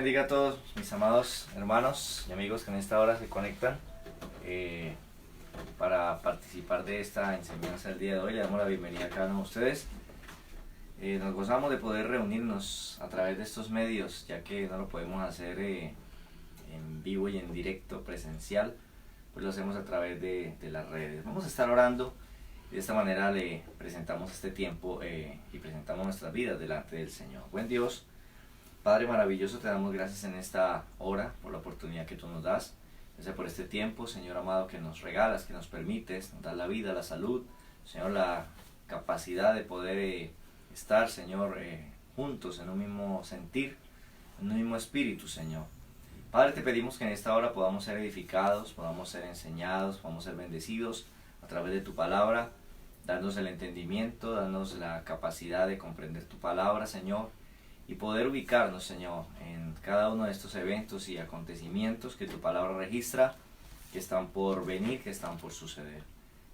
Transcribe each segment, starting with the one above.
bendiga a todos mis amados hermanos y amigos que en esta hora se conectan eh, para participar de esta enseñanza del día de hoy. Le damos la bienvenida a cada uno de ustedes. Nos gozamos de poder reunirnos a través de estos medios, ya que no lo podemos hacer en vivo y en directo, presencial, pues lo hacemos a través de las redes. Vamos a estar orando y de esta manera le presentamos este tiempo y presentamos nuestras vidas delante del Señor. Buen Dios, Padre maravilloso, te damos gracias en esta hora por la oportunidad que tú nos das. Gracias por este tiempo, Señor amado, que nos regalas, que nos permites, nos das la vida, la salud, Señor, la capacidad de poder estar, Señor, juntos en un mismo sentir, en un mismo espíritu, Señor. Padre, te pedimos que en esta hora podamos ser edificados, podamos ser enseñados, podamos ser bendecidos a través de tu palabra. Darnos el entendimiento, darnos la capacidad de comprender tu palabra, Señor, y poder ubicarnos, Señor, en cada uno de estos eventos y acontecimientos que tu palabra registra, que están por venir, que están por suceder.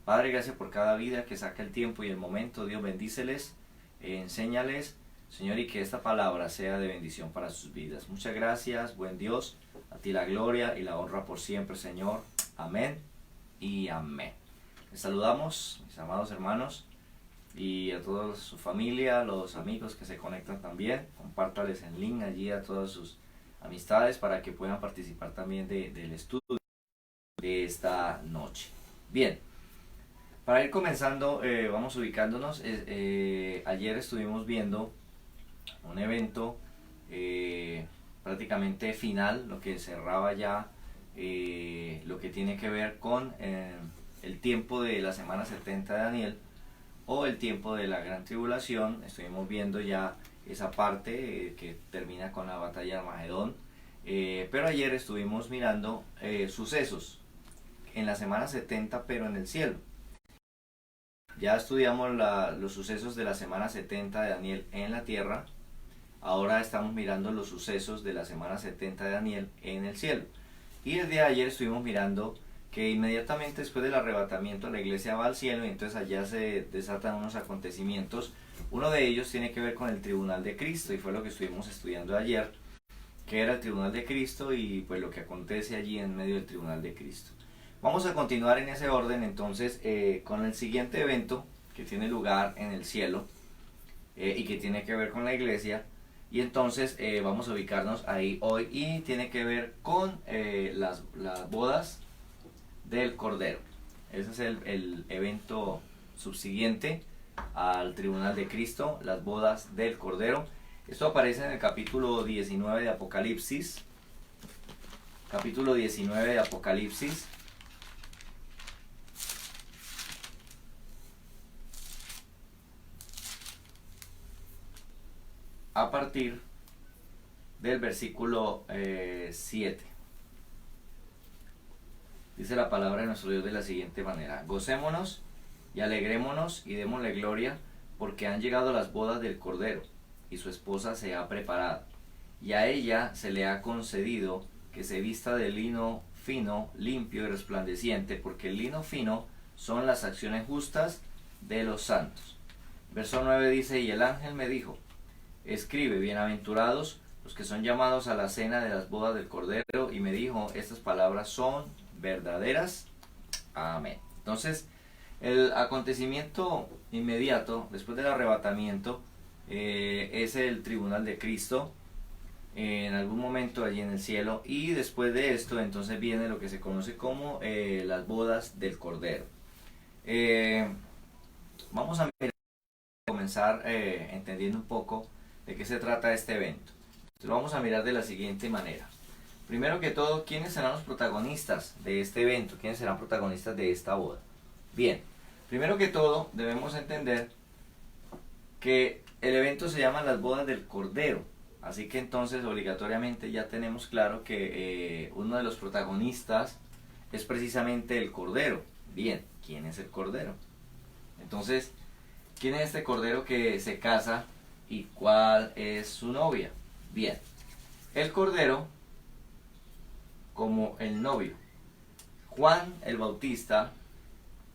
Padre, gracias por cada vida que saca el tiempo y el momento. Dios, bendíceles, enséñales, Señor, y que esta palabra sea de bendición para sus vidas. Muchas gracias, buen Dios, a ti la gloria y la honra por siempre, Señor. Amén y amén. Les saludamos, mis amados hermanos, y a toda su familia, los amigos que se conectan también. Compártales en link allí a todas sus amistades para que puedan participar también del estudio de esta noche. Bien, para ir comenzando, vamos ubicándonos. Ayer estuvimos viendo un evento prácticamente final, lo que cerraba ya lo que tiene que ver con el tiempo de la semana 70 de Daniel, o el tiempo de la gran tribulación. Estuvimos viendo ya esa parte que termina con la batalla de Armagedón, pero ayer estuvimos mirando sucesos en la semana 70 pero en el cielo. Ya estudiamos los sucesos de la semana 70 de Daniel en la tierra. Ahora estamos mirando los sucesos de la semana 70 de Daniel en el cielo. Y el día de ayer estuvimos mirando que inmediatamente después del arrebatamiento la iglesia va al cielo, y entonces allá se desatan unos acontecimientos. Uno de ellos tiene que ver con el tribunal de Cristo, y fue lo que estuvimos estudiando ayer, que era el tribunal de Cristo y pues lo que acontece allí en medio del tribunal de Cristo. Vamos a continuar en ese orden entonces con el siguiente evento que tiene lugar en el cielo y que tiene que ver con la iglesia. Y entonces vamos a ubicarnos ahí hoy, y tiene que ver con las bodas del Cordero. Ese es el evento subsiguiente al tribunal de Cristo, las bodas del Cordero. Esto aparece en el capítulo 19 de Apocalipsis. Capítulo 19 de Apocalipsis. A partir del versículo 7. Dice la palabra de nuestro Dios de la siguiente manera: gocémonos y alegrémonos y démosle gloria, porque han llegado las bodas del Cordero, y su esposa se ha preparado, y a ella se le ha concedido que se vista de lino fino, limpio y resplandeciente, porque el lino fino son las acciones justas de los santos. Verso 9 dice: y el ángel me dijo, escribe, bienaventurados los que son llamados a la cena de las bodas del Cordero. Y me dijo, estas palabras son verdaderas. Amén. Entonces, el acontecimiento inmediato después del arrebatamiento es el tribunal de Cristo en algún momento allí en el cielo, y después de esto entonces viene lo que se conoce como las bodas del Cordero. Vamos a comenzar entendiendo un poco de qué se trata este evento. Entonces, lo vamos a mirar de la siguiente manera. Primero que todo, ¿quiénes serán los protagonistas de este evento? ¿Quiénes serán protagonistas de esta boda? Bien, primero que todo debemos entender que el evento se llama las bodas del Cordero. Así que entonces obligatoriamente ya tenemos claro que uno de los protagonistas es precisamente el Cordero. Bien, ¿quién es el Cordero? Entonces, ¿quién es este Cordero que se casa y cuál es su novia? Bien, el Cordero como el novio. Juan el Bautista,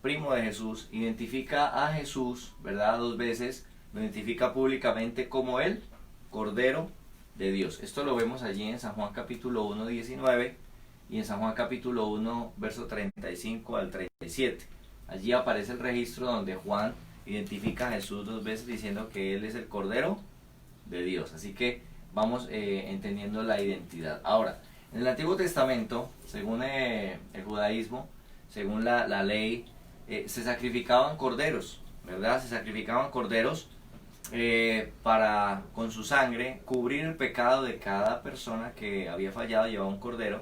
primo de Jesús, identifica a Jesús, ¿verdad? Dos veces, lo identifica públicamente como el Cordero de Dios. Esto lo vemos allí en San Juan capítulo 1, 19 y en San Juan capítulo 1, verso 35 al 37. Allí aparece el registro donde Juan identifica a Jesús 2 veces diciendo que Él es el Cordero de Dios. Así que vamos entendiendo la identidad. Ahora, en el Antiguo Testamento, según el judaísmo, según la ley, se sacrificaban corderos, ¿verdad? Se sacrificaban corderos para, con su sangre, cubrir el pecado de cada persona que había fallado. Llevaba un cordero,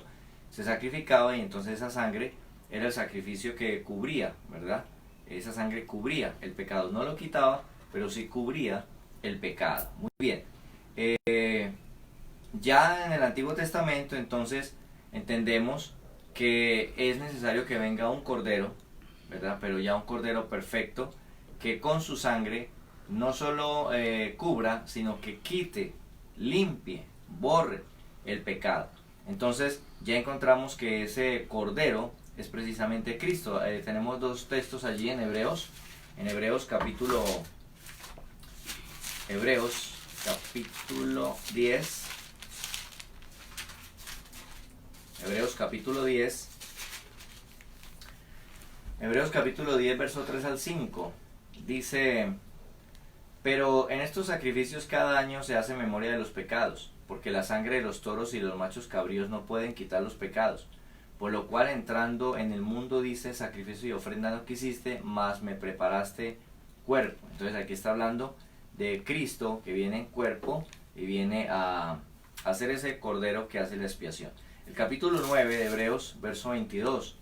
se sacrificaba y entonces esa sangre era el sacrificio que cubría, ¿verdad? Esa sangre cubría el pecado, no lo quitaba, pero sí cubría el pecado. Muy bien. Ya en el Antiguo Testamento entonces entendemos que es necesario que venga un cordero, ¿verdad? Pero ya un cordero perfecto que con su sangre no solo cubra, sino que quite, limpie, borre el pecado. Entonces ya encontramos que ese cordero es precisamente Cristo. Tenemos dos textos allí en Hebreos capítulo 10. Hebreos capítulo 10, verso 3 al 5, dice: pero en estos sacrificios cada año se hace memoria de los pecados, porque la sangre de los toros y los machos cabríos no pueden quitar los pecados, por lo cual entrando en el mundo dice: sacrificio y ofrenda no quisiste, mas me preparaste cuerpo. Entonces aquí está hablando de Cristo que viene en cuerpo y viene a hacer ese cordero que hace la expiación. El capítulo 9 de Hebreos, verso 22,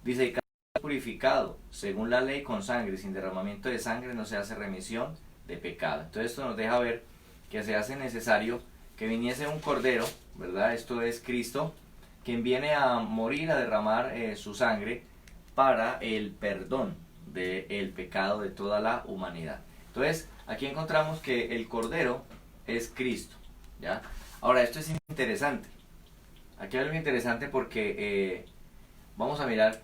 dice: y cada purificado según la ley con sangre, sin derramamiento de sangre no se hace remisión de pecado. Entonces esto nos deja ver que se hace necesario que viniese un cordero, ¿verdad? Esto es Cristo, quien viene a morir, a derramar su sangre para el perdón del pecado de toda la humanidad. Entonces aquí encontramos que el cordero es Cristo, ¿ya? Ahora esto es interesante. Aquí hay algo interesante porque vamos a mirar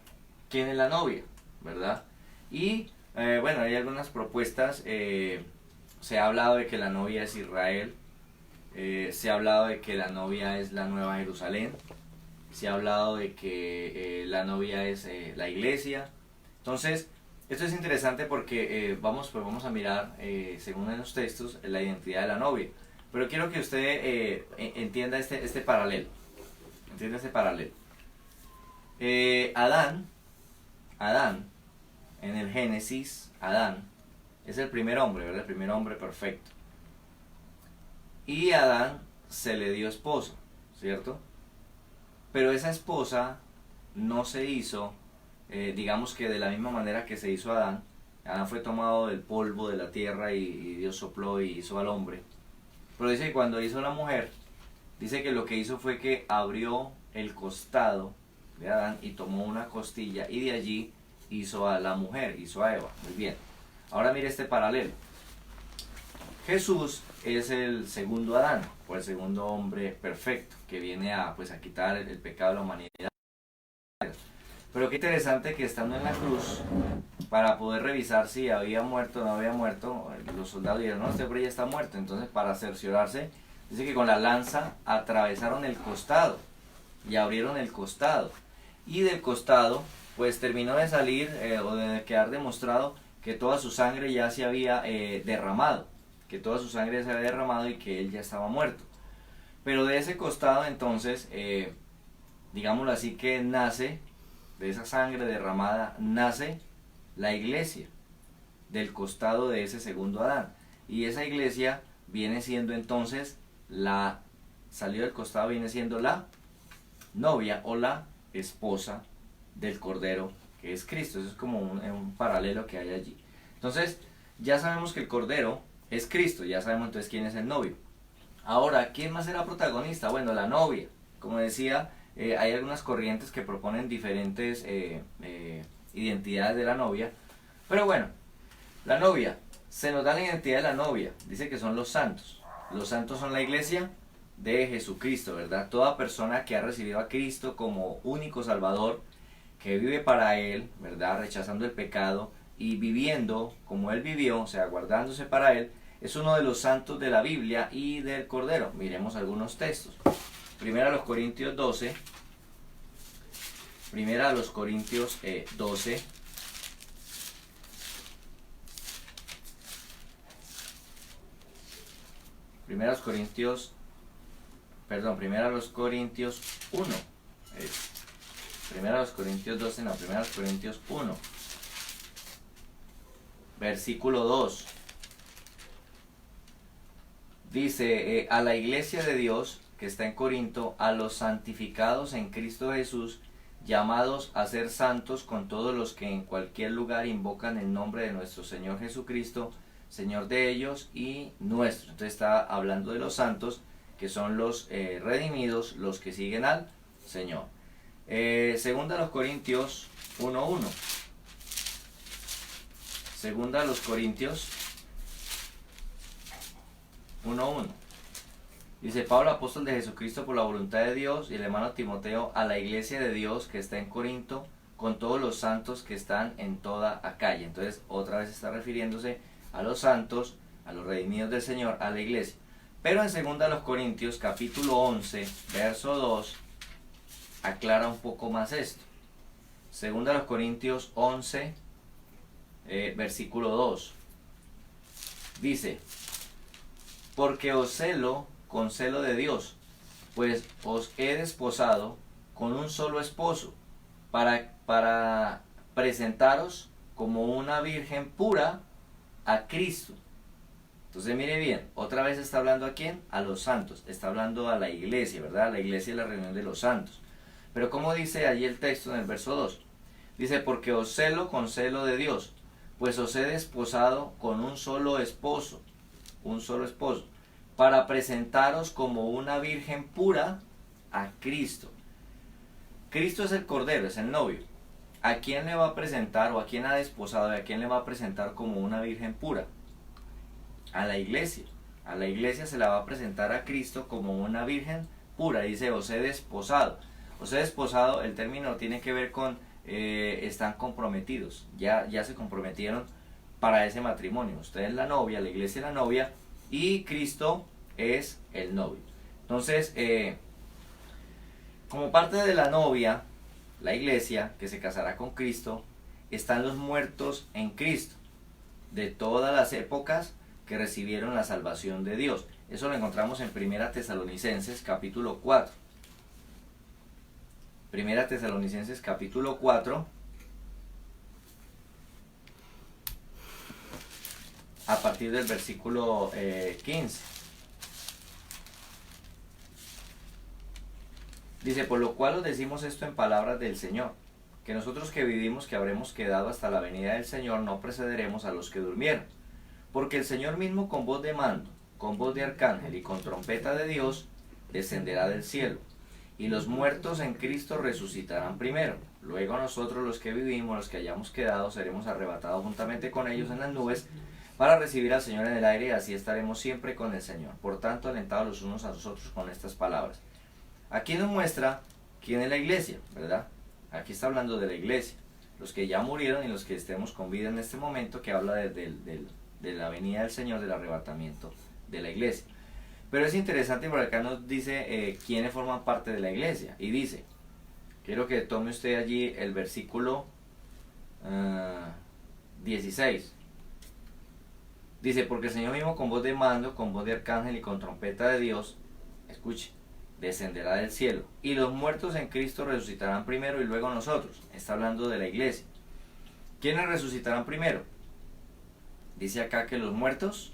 quién es la novia, ¿verdad? Y bueno, hay algunas propuestas. Se ha hablado de que la novia es Israel, se ha hablado de que la novia es la Nueva Jerusalén, se ha hablado de que la novia es la iglesia. Entonces, esto es interesante porque vamos a mirar, según en los textos, la identidad de la novia. Pero quiero que usted entienda este paralelo. Entienda este paralelo. Adán, en el Génesis, Adán es el primer hombre, ¿verdad? El primer hombre perfecto. Y a Adán se le dio esposa, ¿cierto? Pero esa esposa no se hizo, digamos que de la misma manera que se hizo Adán. Adán fue tomado del polvo de la tierra y Dios sopló y hizo al hombre. Pero dice que cuando hizo la mujer, dice que lo que hizo fue que abrió el costado de Adán y tomó una costilla y de allí hizo a la mujer, hizo a Eva. Muy bien. Ahora mire este paralelo. Jesús es el segundo Adán, o el segundo hombre perfecto, que viene a quitar el pecado de la humanidad. Pero qué interesante que estando en la cruz, para poder revisar si había muerto o no había muerto, los soldados dijeron: no, este hombre ya está muerto. Entonces, para cerciorarse, dice que con la lanza atravesaron el costado y abrieron el costado. Y del costado, pues terminó de salir o de quedar demostrado que toda su sangre ya se había derramado. Que toda su sangre se había derramado y que él ya estaba muerto. Pero de ese costado, entonces, digámoslo así, que nace, de esa sangre derramada, nace la iglesia, del costado de ese segundo Adán. Y esa iglesia viene siendo entonces salió del costado, viene siendo la novia o la esposa del Cordero, que es Cristo. Eso es como un paralelo que hay allí. Entonces, ya sabemos que el Cordero es Cristo, ya sabemos entonces quién es el novio. Ahora, ¿quién más será protagonista? Bueno, la novia. Como decía, hay algunas corrientes que proponen diferentes identidades de la novia. Pero bueno, la novia, se nos da la identidad de la novia. Dice que son los santos. Los santos son la iglesia de Jesucristo, ¿verdad? Toda persona que ha recibido a Cristo como único Salvador, que vive para Él, ¿verdad? Rechazando el pecado y viviendo como Él vivió, o sea, guardándose para Él. Es uno de los santos de la Biblia y del Cordero. Miremos algunos textos. Primera a los Corintios 12. Primera a los Corintios 12. Primera a los Corintios 1. Primera a los Corintios 12, no, Primera a los Corintios 1. Versículo 2. Dice, a la iglesia de Dios que está en Corinto, a los santificados en Cristo Jesús, llamados a ser santos con todos los que en cualquier lugar invocan el nombre de nuestro Señor Jesucristo, Señor de ellos y nuestro. Entonces está hablando de los santos, que son los redimidos, los que siguen al Señor. Segunda a los Corintios 1:1. Segunda a los Corintios 1:1. Dice, Pablo, apóstol de Jesucristo por la voluntad de Dios, y el hermano Timoteo, a la iglesia de Dios que está en Corinto, con todos los santos que están en toda Acaya. Entonces, otra vez está refiriéndose a los santos, a los redimidos del Señor, a la iglesia. Pero en segunda a los Corintios, capítulo 11, verso 2, aclara un poco más esto. Segunda a los Corintios 11, versículo 2. Dice, porque os celo con celo de Dios, pues os he desposado con un solo esposo, para presentaros como una virgen pura a Cristo. Entonces mire bien, otra vez está hablando a quién, a los santos, está hablando a la iglesia, ¿verdad? La iglesia es la reunión de los santos. Pero como dice allí el texto en el verso 2, dice, porque os celo con celo de Dios, pues os he desposado con un solo esposo, para presentaros como una virgen pura a Cristo. Cristo es el Cordero, es el novio. ¿A quién le va a presentar, o a quién ha desposado, y a quién le va a presentar como una virgen pura? A la iglesia. A la iglesia se la va a presentar a Cristo como una virgen pura. Dice, os he desposado. Os he desposado, el término tiene que ver con, están comprometidos. Ya se comprometieron para ese matrimonio. Usted es la novia, la iglesia es la novia, y Cristo es el novio. Entonces, como parte de la novia, la iglesia que se casará con Cristo, están los muertos en Cristo, de todas las épocas que recibieron la salvación de Dios. Eso lo encontramos en Primera Tesalonicenses capítulo 4. Primera Tesalonicenses capítulo 4, a partir del versículo 15. Dice, por lo cual os decimos esto en palabras del Señor, que nosotros que vivimos, que habremos quedado hasta la venida del Señor, no precederemos a los que durmieron. Porque el Señor mismo con voz de mando, con voz de arcángel y con trompeta de Dios, descenderá del cielo. Y los muertos en Cristo resucitarán primero. Luego nosotros los que vivimos, los que hayamos quedado, seremos arrebatados juntamente con ellos en las nubes, para recibir al Señor en el aire, y así estaremos siempre con el Señor. Por tanto, alentados los unos a los otros con estas palabras. Aquí nos muestra quién es la iglesia, ¿verdad? Aquí está hablando de la iglesia, los que ya murieron y los que estemos con vida en este momento, que habla de la venida del Señor, del arrebatamiento de la iglesia. Pero es interesante porque acá nos dice quiénes forman parte de la iglesia, y dice, quiero que tome usted allí el versículo 16. Dice, porque el Señor mismo con voz de mando, con voz de arcángel y con trompeta de Dios, escuche, descenderá del cielo, y los muertos en Cristo resucitarán primero, y luego nosotros. Está hablando de la iglesia. ¿Quiénes resucitarán primero? Dice acá que los muertos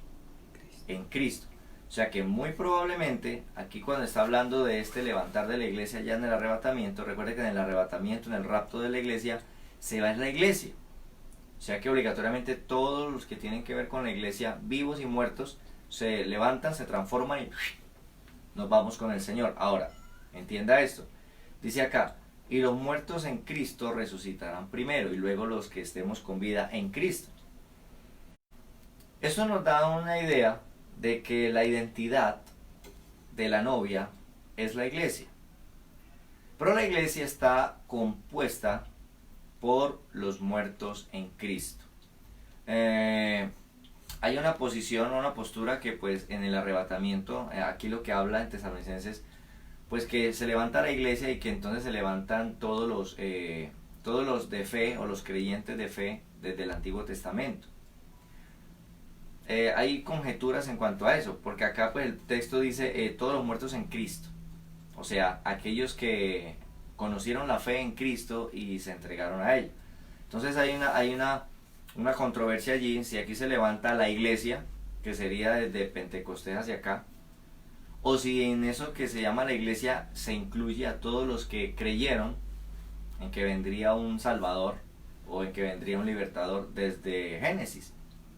en Cristo. O sea que muy probablemente, aquí cuando está hablando de este levantar de la iglesia ya en el arrebatamiento, recuerde que en el arrebatamiento, en el rapto de la iglesia, se va en la iglesia. O sea que obligatoriamente todos los que tienen que ver con la iglesia, vivos y muertos, se levantan, se transforman y nos vamos con el Señor. Ahora, entienda esto. Dice acá, y los muertos en Cristo resucitarán primero, y luego los que estemos con vida en Cristo. Eso nos da una idea de que la identidad de la novia es la iglesia. Pero la iglesia está compuesta por los muertos en Cristo. Hay hay una posición o una postura que pues en el arrebatamiento, aquí lo que habla en Tesalonicenses, pues que se levanta la iglesia y que entonces se levantan todos los de fe o los creyentes de fe desde el Antiguo Testamento. Hay conjeturas en cuanto a eso, porque acá pues el texto dice todos los muertos en Cristo, o sea, aquellos que conocieron la fe en Cristo y se entregaron a él. Entonces hay una controversia allí, si aquí se levanta la iglesia, que sería desde Pentecostés hacia acá, o si en eso que se llama la iglesia se incluye a todos los que creyeron en que vendría un Salvador o en que vendría un libertador desde Génesis.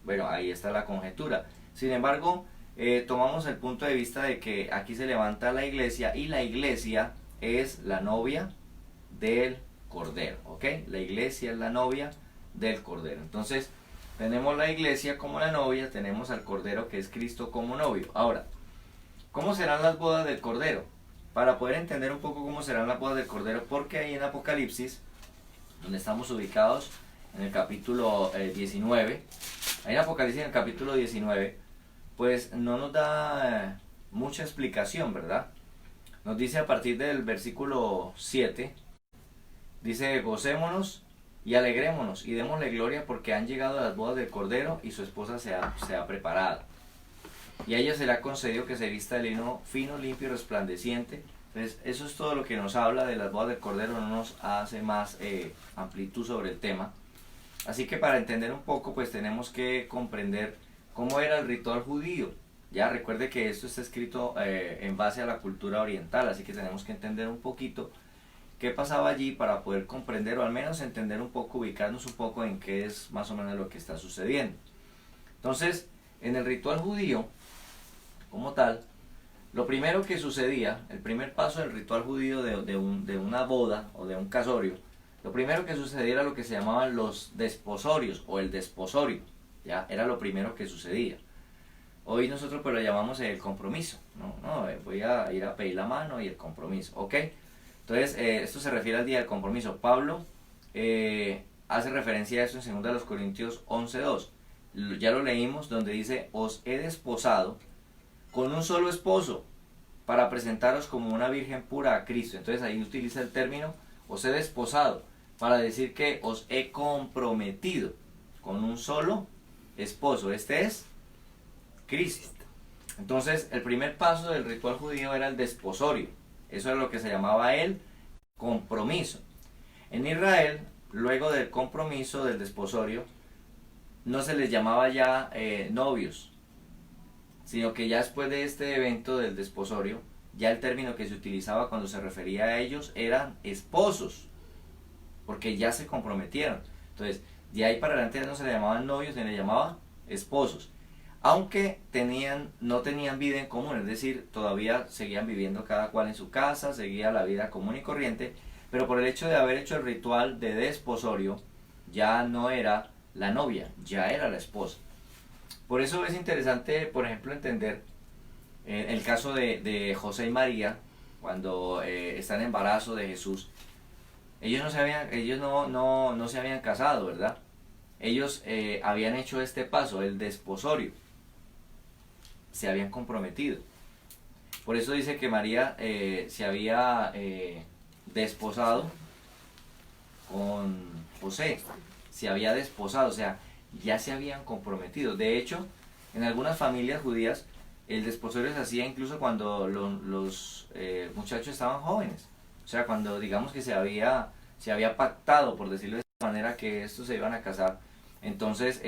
Bueno, ahí está la conjetura. Sin embargo, tomamos el punto de vista de que aquí se levanta la iglesia y la iglesia es la novia del Cordero, ¿ok? La iglesia es la novia del Cordero. Entonces, tenemos la iglesia como la novia, tenemos al Cordero que es Cristo como novio. Ahora, ¿cómo serán las bodas del Cordero? Para poder entender un poco cómo serán las bodas del Cordero, porque ahí en Apocalipsis, donde estamos ubicados en el capítulo 19, ahí en Apocalipsis en el capítulo 19, pues no nos da mucha explicación, ¿verdad? Nos dice a partir del versículo 7, dice: gocémonos y alegrémonos y démosle gloria porque han llegado las bodas del Cordero y su esposa se ha preparado. Y a ella se le ha concedido que se vista de lino fino, limpio y resplandeciente. Entonces, eso es todo lo que nos habla de las bodas del Cordero, no nos hace más amplitud sobre el tema. Así que para entender un poco, pues tenemos que comprender cómo era el ritual judío. Ya recuerde que esto está escrito en base a la cultura oriental, así que tenemos que entender un poquito qué pasaba allí para poder comprender, o al menos entender un poco, ubicarnos un poco en qué es más o menos lo que está sucediendo. Entonces, en el ritual judío, como tal, lo primero que sucedía, el primer paso del ritual judío de una boda o de un casorio, lo primero que sucedía era lo que se llamaban los desposorios o el desposorio, ya era lo primero que sucedía. Hoy nosotros pues lo llamamos el compromiso, voy a ir a pedir la mano y el compromiso, ¿ok? Entonces esto se refiere al día del compromiso. Pablo hace referencia a eso en 2 Corintios 11:2, ya lo leímos, donde dice: os he desposado con un solo esposo para presentaros como una virgen pura a Cristo. Entonces ahí utiliza el término os he desposado para decir que os he comprometido con un solo esposo. Este es Cristo. Entonces el primer paso del ritual judío era el desposorio. Eso es lo que se llamaba el compromiso. En Israel, luego del compromiso del desposorio, no se les llamaba ya novios, sino que ya después de este evento del desposorio, ya el término que se utilizaba cuando se refería a ellos eran esposos, porque ya se comprometieron. Entonces, de ahí para adelante no se le llamaban novios, se le llamaba esposos, aunque no tenían vida en común, es decir, todavía seguían viviendo cada cual en su casa, seguía la vida común y corriente, pero por el hecho de haber hecho el ritual de desposorio, ya no era la novia, ya era la esposa. Por eso es interesante, por ejemplo, entender el caso de José y María, cuando están en embarazo de Jesús. Ellos no se habían casado, ¿verdad? Ellos habían hecho este paso, el desposorio. Se habían comprometido. Por eso dice que María se había desposado con José. Se había desposado, o sea, ya se habían comprometido. De hecho, en algunas familias judías el desposorio se hacía incluso cuando los muchachos estaban jóvenes. O sea, cuando digamos que se había pactado, por decirlo de esta manera, que estos se iban a casar, entonces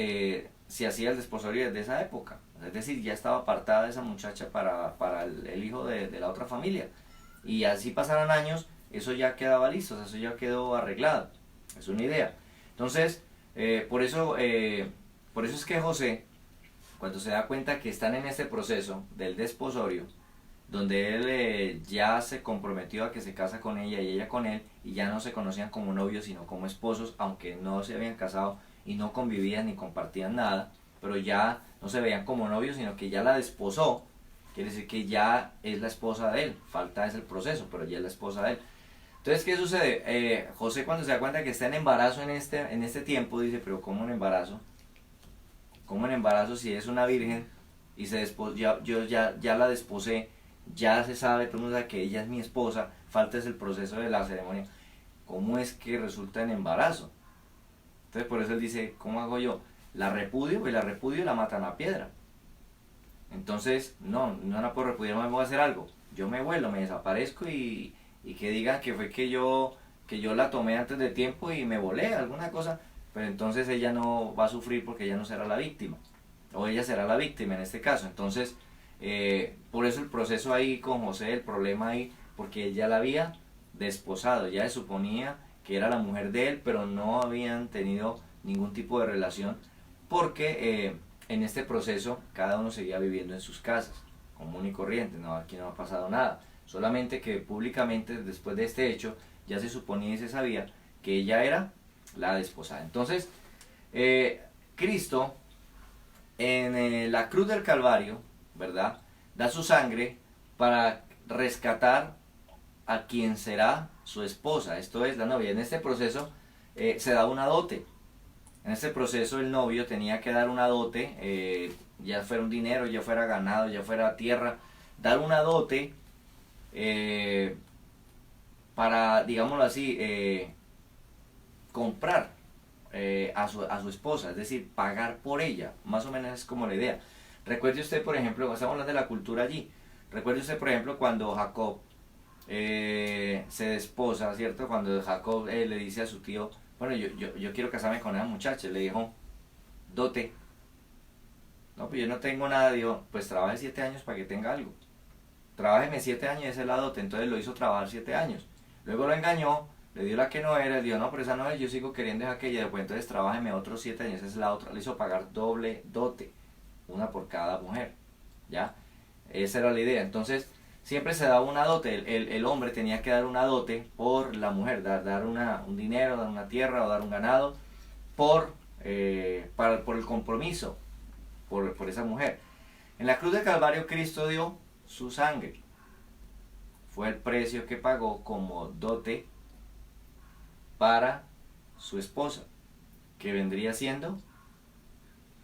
se hacía el desposorio desde esa época. Es decir, ya estaba apartada esa muchacha para el hijo de la otra familia. Y así pasaron años, eso ya quedaba listo, o sea, eso ya quedó arreglado. Es una idea. Entonces, por eso es que José, cuando se da cuenta que están en este proceso del desposorio, donde él ya se comprometió a que se casa con ella y ella con él, y ya no se conocían como novios sino como esposos, aunque no se habían casado y no convivían ni compartían nada, pero ya no se veían como novios sino que ya la desposó, quiere decir que ya es la esposa de él, falta es el proceso, pero ya es la esposa de él. Entonces, ¿qué sucede? José, cuando se da cuenta que está en embarazo en este tiempo, dice: pero ¿cómo un embarazo? ¿Cómo en embarazo si es una virgen y ya la desposé, ya se sabe, todo el mundo sabe que ella es mi esposa, falta es el proceso de la ceremonia? ¿Cómo es que resulta en embarazo? Entonces por eso él dice, ¿cómo hago yo? La repudio, y la repudio y la matan a piedra. Entonces, no la puedo repudiar, no me voy a hacer algo. Yo me vuelo, me desaparezco y que digan que fue que yo la tomé antes de tiempo y me volé, alguna cosa. Pero entonces ella no va a sufrir porque ella no será la víctima. O ella será la víctima en este caso. Entonces, por eso el proceso ahí con José, el problema ahí, porque él ya la había desposado, ya se suponía que era la mujer de él, pero no habían tenido ningún tipo de relación, porque en este proceso cada uno seguía viviendo en sus casas, común y corriente, no, aquí no ha pasado nada, solamente que públicamente después de este hecho ya se suponía y se sabía que ella era la desposada. Entonces, Cristo en la cruz del Calvario, ¿verdad? Da su sangre para rescatar a quien será su esposa, esto es la novia. En este proceso se da una dote. En este proceso el novio tenía que dar una dote, ya fuera un dinero, ya fuera ganado, ya fuera tierra, dar una dote para, digámoslo así, comprar a su esposa, es decir, pagar por ella, más o menos es como la idea. Recuerde usted, por ejemplo, estamos hablando de la cultura allí, recuerde usted, por ejemplo, cuando Jacob se desposa, ¿cierto? Cuando Jacob le dice a su tío, bueno, yo quiero casarme con esa muchacha, le dijo, dote. No, pues yo no tengo nada, dijo, pues trabaje 7 años para que tenga algo. Trabájeme 7 años y esa es la dote, entonces lo hizo trabajar 7 años. Luego lo engañó, le dio la que no era, le dijo, no, pero esa no es, yo sigo queriendo es aquella, después entonces trabájeme otros 7 años, esa es la otra. Le hizo pagar doble dote, una por cada mujer, ¿ya? Esa era la idea. Entonces, siempre se daba una dote, el hombre tenía que dar una dote por la mujer, dar un dinero, dar una tierra o dar un ganado por el compromiso por esa mujer. En la cruz del Calvario Cristo dio su sangre, fue el precio que pagó como dote para su esposa, que vendría siendo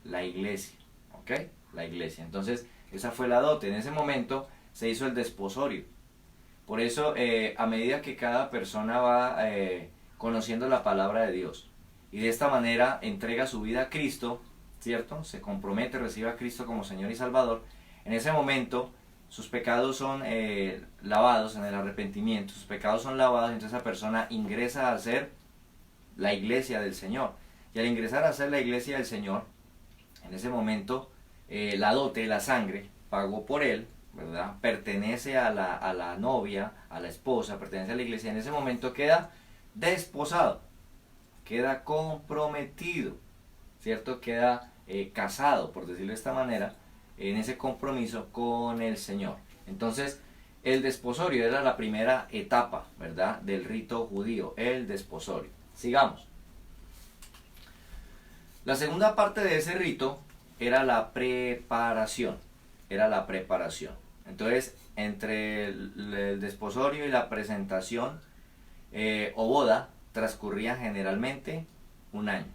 la iglesia, ¿ok? La iglesia. Entonces, esa fue la dote. En ese momento se hizo el desposorio. Por eso, a medida que cada persona va conociendo la palabra de Dios y de esta manera entrega su vida a Cristo, ¿cierto? Se compromete, recibe a Cristo como Señor y Salvador. En ese momento, sus pecados son lavados en el arrepentimiento, sus pecados son lavados, entonces esa persona ingresa a ser la iglesia del Señor. Y al ingresar a ser la iglesia del Señor, en ese momento, la dote, la sangre, pagó por él, ¿verdad? Pertenece a la novia, a la esposa, pertenece a la iglesia. En ese momento queda desposado, queda comprometido, ¿cierto? Queda casado, por decirlo de esta manera, en ese compromiso con el Señor. Entonces, el desposorio era la primera etapa, ¿verdad? Del rito judío, el desposorio. Sigamos. La segunda parte de ese rito era la preparación. Era la preparación. Entonces, entre el desposorio y la presentación o boda, transcurría generalmente un año.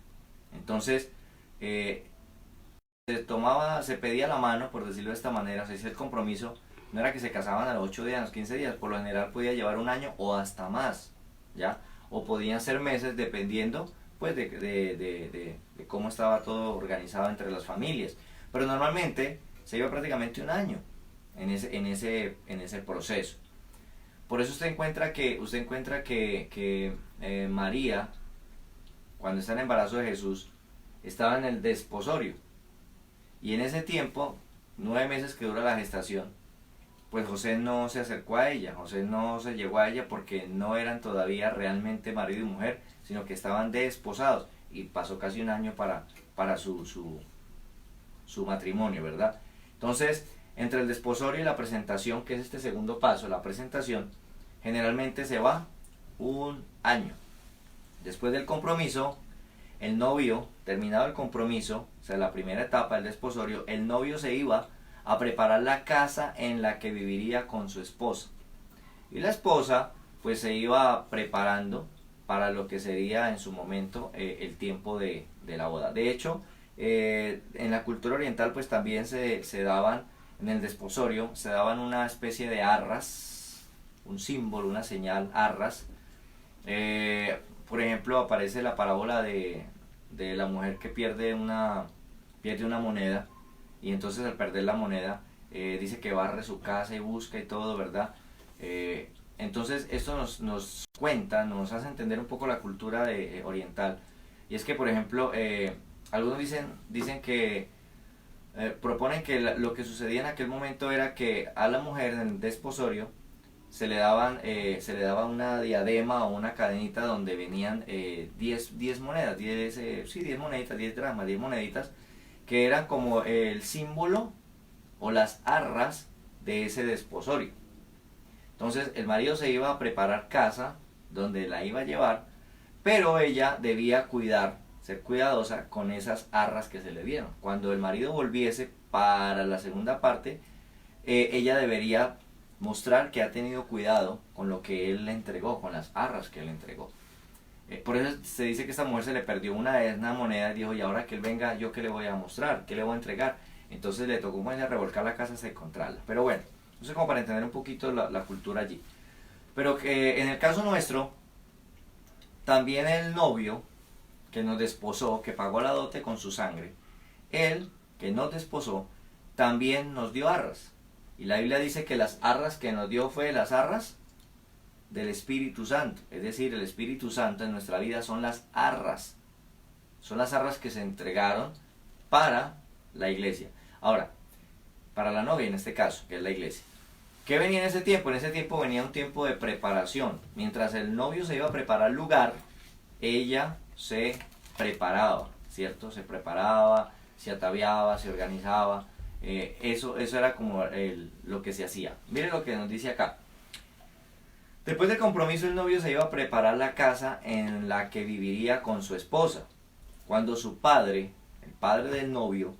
Entonces, se pedía la mano, por decirlo de esta manera, se hacía el compromiso. No era que se casaban a los 8 días, a los 15 días, por lo general podía llevar un año o hasta más, ¿ya? O podían ser meses dependiendo pues de cómo estaba todo organizado entre las familias. Pero normalmente se iba prácticamente un año en ese proceso. Por eso usted encuentra que María, cuando está en el embarazo de Jesús, estaba en el desposorio. Y en ese tiempo, 9 meses que dura la gestación, pues José no se acercó a ella, José no se llegó a ella porque no eran todavía realmente marido y mujer, sino que estaban desposados. Y pasó casi un año para su matrimonio, ¿verdad? Entonces, entre el desposorio y la presentación, que es este segundo paso, la presentación, generalmente se va un año. Después del compromiso, el novio, terminado el compromiso, o sea, la primera etapa del desposorio, el novio se iba a preparar la casa en la que viviría con su esposa. Y la esposa, pues se iba preparando para lo que sería en su momento el tiempo de la boda. De hecho, en la cultura oriental pues también se daban, en el desposorio, se daban una especie de arras, un símbolo, una señal, arras. Por ejemplo, aparece la parábola de la mujer que pierde una moneda, y entonces al perder la moneda dice que barre su casa y busca y todo, ¿verdad? Entonces esto nos cuenta, nos hace entender un poco la cultura oriental. Y es que, por ejemplo, algunos dicen que proponen que lo que sucedía en aquel momento era que a la mujer en el desposorio se le daba una diadema o una cadenita donde venían 10 monedas, 10 moneditas, 10 dracmas, 10 moneditas, que eran como el símbolo o las arras de ese desposorio. Entonces el marido se iba a preparar casa donde la iba a llevar, pero ella debía ser cuidadosa con esas arras que se le dieron. Cuando el marido volviese para la segunda parte, ella debería mostrar que ha tenido cuidado con lo que él le entregó, con las arras que él le entregó. Por eso se dice que esta mujer se le perdió una moneda y dijo, y ahora que él venga, ¿yo qué le voy a mostrar? ¿Qué le voy a entregar? Entonces le tocó a revolcar la casa hasta encontrarla. Pero bueno, eso es como para entender un poquito la cultura allí. Pero que en el caso nuestro, también el novio que nos desposó, que pagó la dote con su sangre, él que nos desposó, también nos dio arras. Y la Biblia dice que las arras que nos dio fue las arras del Espíritu Santo. Es decir, el Espíritu Santo en nuestra vida son las arras. Son las arras que se entregaron para la iglesia. Ahora, para la novia en este caso, que es la iglesia. ¿Qué venía en ese tiempo? En ese tiempo venía un tiempo de preparación. Mientras el novio se iba a preparar el lugar, ella se preparaba, ¿cierto? Se preparaba, se ataviaba, se organizaba. Eso era como lo que se hacía. Mire lo que nos dice acá. Después del compromiso, el novio se iba a preparar la casa en la que viviría con su esposa. Cuando su padre, el padre del novio,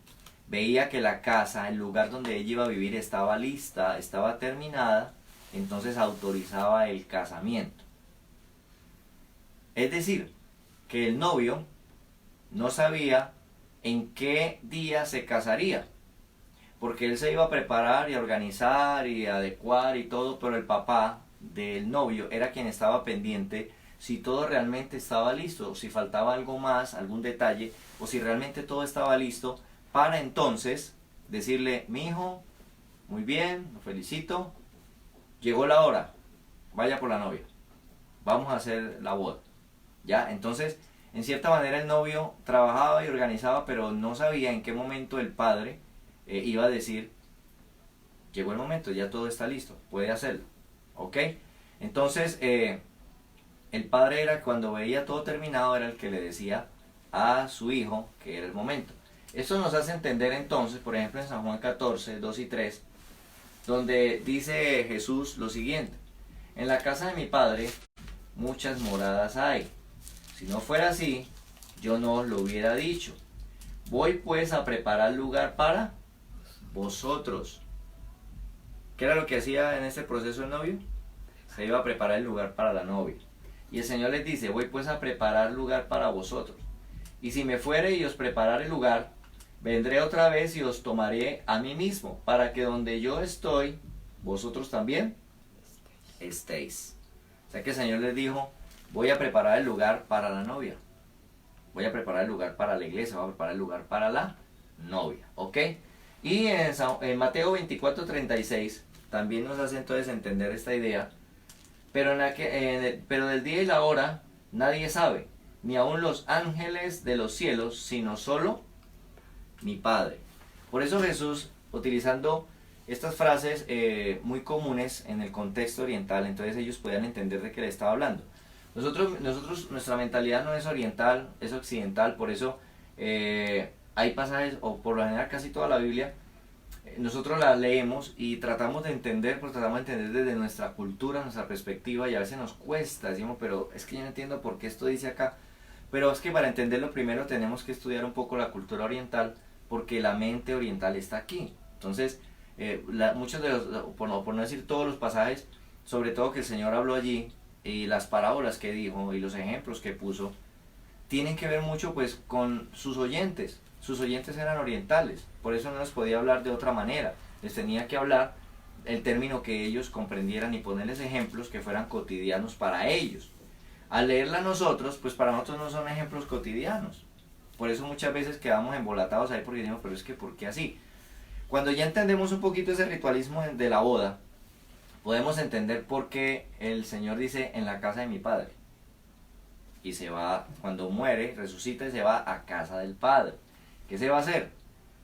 veía que la casa, el lugar donde ella iba a vivir, estaba lista, estaba terminada, entonces autorizaba el casamiento. Es decir, que el novio no sabía en qué día se casaría, porque él se iba a preparar y a organizar y a adecuar y todo, pero el papá del novio era quien estaba pendiente si todo realmente estaba listo, o si faltaba algo más, algún detalle, o si realmente todo estaba listo, para entonces decirle, mi hijo, muy bien, lo felicito, llegó la hora, vaya por la novia, vamos a hacer la boda. ¿Ya? Entonces, en cierta manera el novio trabajaba y organizaba, pero no sabía en qué momento el padre iba a decir, llegó el momento, ya todo está listo, puede hacerlo. ¿Ok? Entonces, el padre era, cuando veía todo terminado, era el que le decía a su hijo que era el momento. Esto nos hace entender entonces, por ejemplo, en San Juan 14, 2 y 3, donde dice Jesús lo siguiente: en la casa de mi padre muchas moradas hay. Si no fuera así, yo no os lo hubiera dicho. Voy pues a preparar lugar para vosotros. ¿Qué era lo que hacía en este proceso el novio? Se iba a preparar el lugar para la novia. Y el Señor les dice, voy pues a preparar lugar para vosotros. Y si me fuere y os preparare el lugar, vendré otra vez y os tomaré a mí mismo, para que donde yo estoy, vosotros también estéis. O sea que el Señor les dijo, voy a preparar el lugar para la novia. Voy a preparar el lugar para la iglesia, voy a preparar el lugar para la novia. ¿Ok? Y en Mateo 24:36 también nos hace entonces entender esta idea. Pero del día y la hora nadie sabe, ni aun los ángeles de los cielos, sino solo mi Padre. Por eso Jesús, utilizando estas frases muy comunes en el contexto oriental, entonces ellos podían entender de qué le estaba hablando. Nosotros, nuestra mentalidad no es oriental, es occidental, por eso hay pasajes, o por lo general casi toda la Biblia, nosotros la leemos y tratamos de entender, pues tratamos de entender desde nuestra cultura, nuestra perspectiva, y a veces nos cuesta, decimos, pero es que yo no entiendo por qué esto dice acá. Pero es que para entenderlo primero tenemos que estudiar un poco la cultura oriental, porque la mente oriental está aquí. Entonces, muchos de los, por no decir todos los pasajes, sobre todo que el Señor habló allí, y las parábolas que dijo, y los ejemplos que puso, tienen que ver mucho pues con sus oyentes. sus oyentes eran orientales, por eso no les podía hablar de otra manera, les tenía que hablar el término que ellos comprendieran y ponerles ejemplos que fueran cotidianos para ellos. Al leerla nosotros, pues para nosotros no son ejemplos cotidianos. Por eso muchas veces quedamos embolatados ahí porque decimos, pero es que ¿por qué así? Cuando ya entendemos un poquito ese ritualismo de la boda, podemos entender por qué el Señor dice en la casa de mi Padre. Y se va, cuando muere, resucita y se va a casa del Padre. ¿Qué se va a hacer?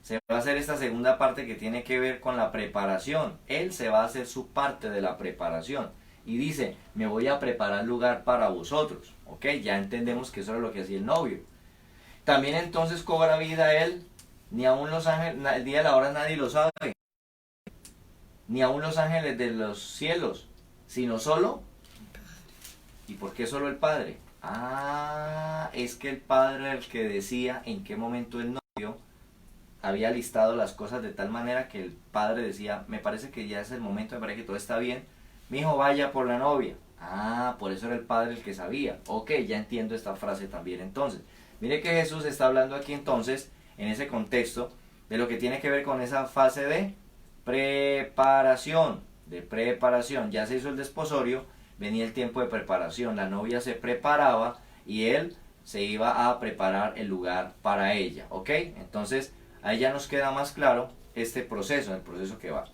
Se va a hacer esta segunda parte que tiene que ver con la preparación. Él se va a hacer su parte de la preparación. Y dice, me voy a preparar lugar para vosotros. Ok, ya entendemos que eso era lo que hacía el novio. También entonces cobra vida él, ni aun los ángeles, el día de la hora nadie lo sabe, ni aun los ángeles de los cielos, sino solo, ¿y por qué solo el Padre? Ah, es que el Padre era el que decía en qué momento el novio había listado las cosas de tal manera que el Padre decía, me parece que ya es el momento, me parece que todo está bien, mi hijo vaya por la novia. Ah, por eso era el Padre el que sabía. Ok, ya entiendo esta frase también entonces. Mire que Jesús está hablando aquí entonces, en ese contexto, de lo que tiene que ver con esa fase de preparación. Ya se hizo el desposorio, venía el tiempo de preparación. La novia se preparaba y él se iba a preparar el lugar para ella. ¿Ok? Entonces, ahí ya nos queda más claro este proceso, el proceso que va.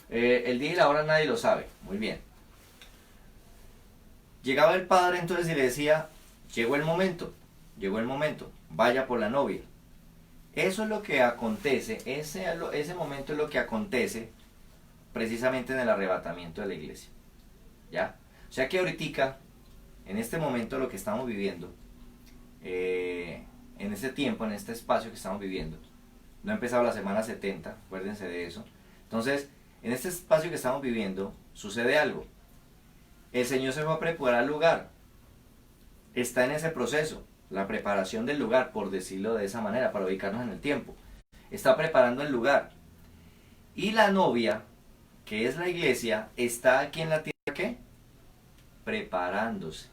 El día y la hora nadie lo sabe. Muy bien. Llegaba el Padre entonces y le decía, llegó el momento, vaya por la novia. Eso es lo que acontece, ese momento es lo que acontece precisamente en el arrebatamiento de la iglesia. ¿Ya? O sea que ahorita, en este momento lo que estamos viviendo, en este tiempo, en este espacio que estamos viviendo, no ha empezado la semana 70, acuérdense de eso. Entonces, en este espacio que estamos viviendo, sucede algo. El Señor se va a preparar el lugar. Está en ese proceso, la preparación del lugar, por decirlo de esa manera, para ubicarnos en el tiempo. Está preparando el lugar. Y la novia, que es la iglesia, está aquí en la tierra, ¿qué? Preparándose.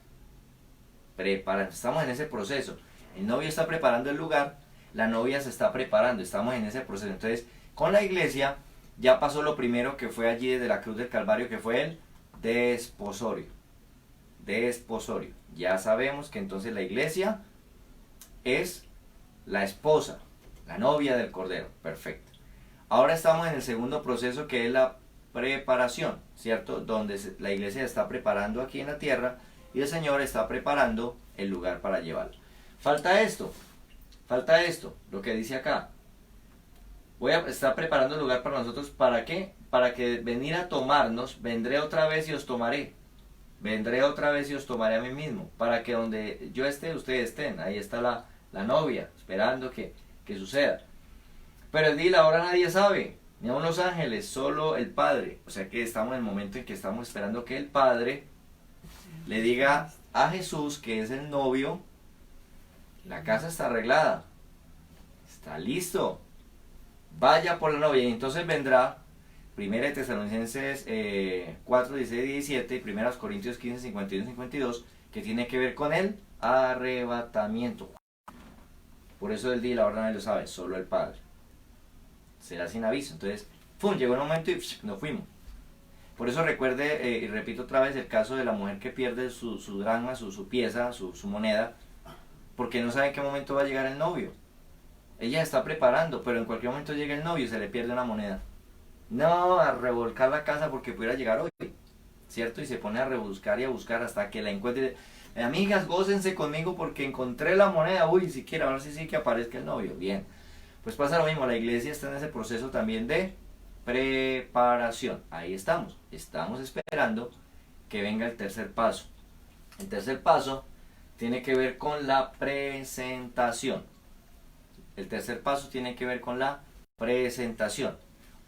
Estamos en ese proceso. El novio está preparando el lugar, la novia se está preparando, estamos en ese proceso. Entonces, con la iglesia ya pasó lo primero que fue allí desde la cruz del Calvario, que fue el desposorio. Ya sabemos que entonces la iglesia es la esposa, la novia del Cordero. Perfecto. Ahora estamos en el segundo proceso, que es la preparación, ¿cierto? Donde la iglesia está preparando aquí en la tierra y el Señor está preparando el lugar para llevarlo. Falta esto, lo que dice acá. Voy a estar preparando el lugar para nosotros, ¿para qué? Para que venir a tomarnos, vendré otra vez y os tomaré. Vendré otra vez y os tomaré a mí mismo, para que donde yo esté, ustedes estén. Ahí está la novia, esperando que suceda. Pero el día y la hora nadie sabe, ni aun los ángeles, solo el Padre. O sea que estamos en el momento en que estamos esperando que el Padre le diga a Jesús, que es el novio, la casa está arreglada, está listo, vaya por la novia. Y entonces vendrá 1 Tesalonicenses 4, 16 y 17 y 1 Corintios 15, 51 y 52, que tiene que ver con el arrebatamiento. Por eso el día y la hora nadie lo sabe, solo el Padre. Será sin aviso. Entonces, ¡pum!, llegó el momento y nos fuimos. Por eso recuerde, y repito otra vez, el caso de la mujer que pierde su dracma, su pieza, su moneda, porque no sabe en qué momento va a llegar el novio. Ella está preparando, pero en cualquier momento llega el novio y se le pierde una moneda. No, a revolcar la casa porque pudiera llegar hoy, ¿cierto? Y se pone a rebuscar y a buscar hasta que la encuentre. Amigas, gócense conmigo porque encontré la moneda. Uy, siquiera, a ver si sí que aparezca el novio. Bien, pues pasa lo mismo, la iglesia está en ese proceso también de preparación. Ahí estamos esperando que venga el tercer paso. El tercer paso tiene que ver con la presentación. El tercer paso tiene que ver con la presentación.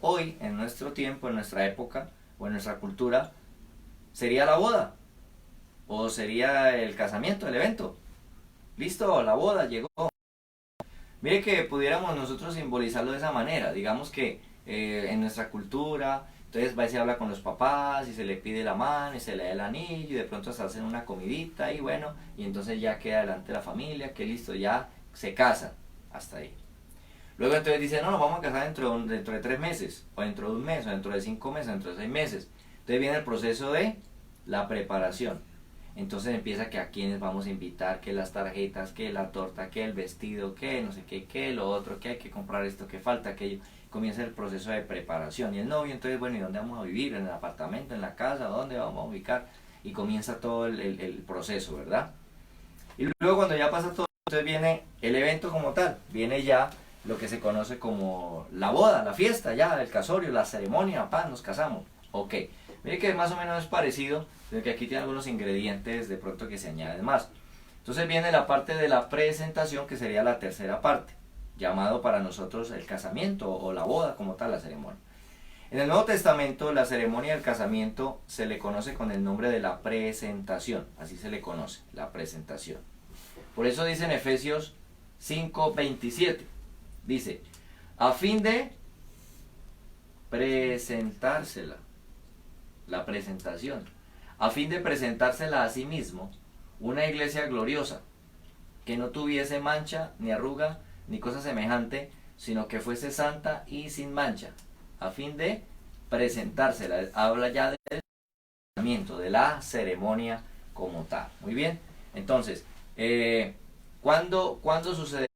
Hoy, en nuestro tiempo, en nuestra época o en nuestra cultura, sería la boda o sería el casamiento, el evento. Listo, la boda llegó. Mire que pudiéramos nosotros simbolizarlo de esa manera. Digamos que en nuestra cultura, entonces va y se habla con los papás y se le pide la mano y se le da el anillo y de pronto se hacen una comidita y bueno, y entonces ya queda delante la familia, que listo, ya se casan, hasta ahí. Luego entonces dice, no, nos vamos a casar dentro de 3 meses, o dentro de un mes, o dentro de 5 meses, o dentro de 6 meses. Entonces viene el proceso de la preparación. Entonces empieza que a quienes vamos a invitar, que las tarjetas, que la torta, que el vestido, que no sé qué, que lo otro, que hay que comprar esto, que falta aquello. Comienza el proceso de preparación. Y el novio entonces, bueno, ¿y dónde vamos a vivir? ¿En el apartamento, en la casa? ¿Dónde vamos a ubicar? Y comienza todo el proceso, ¿verdad? Y luego cuando ya pasa todo, entonces viene el evento como tal. Viene ya lo que se conoce como la boda, la fiesta, ya, el casorio, la ceremonia, pan, nos casamos. Ok. Mire que más o menos es parecido, pero que aquí tiene algunos ingredientes de pronto que se añaden más. Entonces viene la parte de la presentación, que sería la tercera parte, llamado para nosotros el casamiento o la boda como tal, la ceremonia. En el Nuevo Testamento, la ceremonia del casamiento se le conoce con el nombre de la presentación, así se le conoce, la presentación. Por eso dice en Efesios 5:27, dice, a fin de presentársela, la presentación, a fin de presentársela a sí mismo, una iglesia gloriosa, que no tuviese mancha, ni arruga, ni cosa semejante, sino que fuese santa y sin mancha, a fin de presentársela. Habla ya del casamiento, de la ceremonia como tal. Muy bien, entonces, ¿cuándo sucede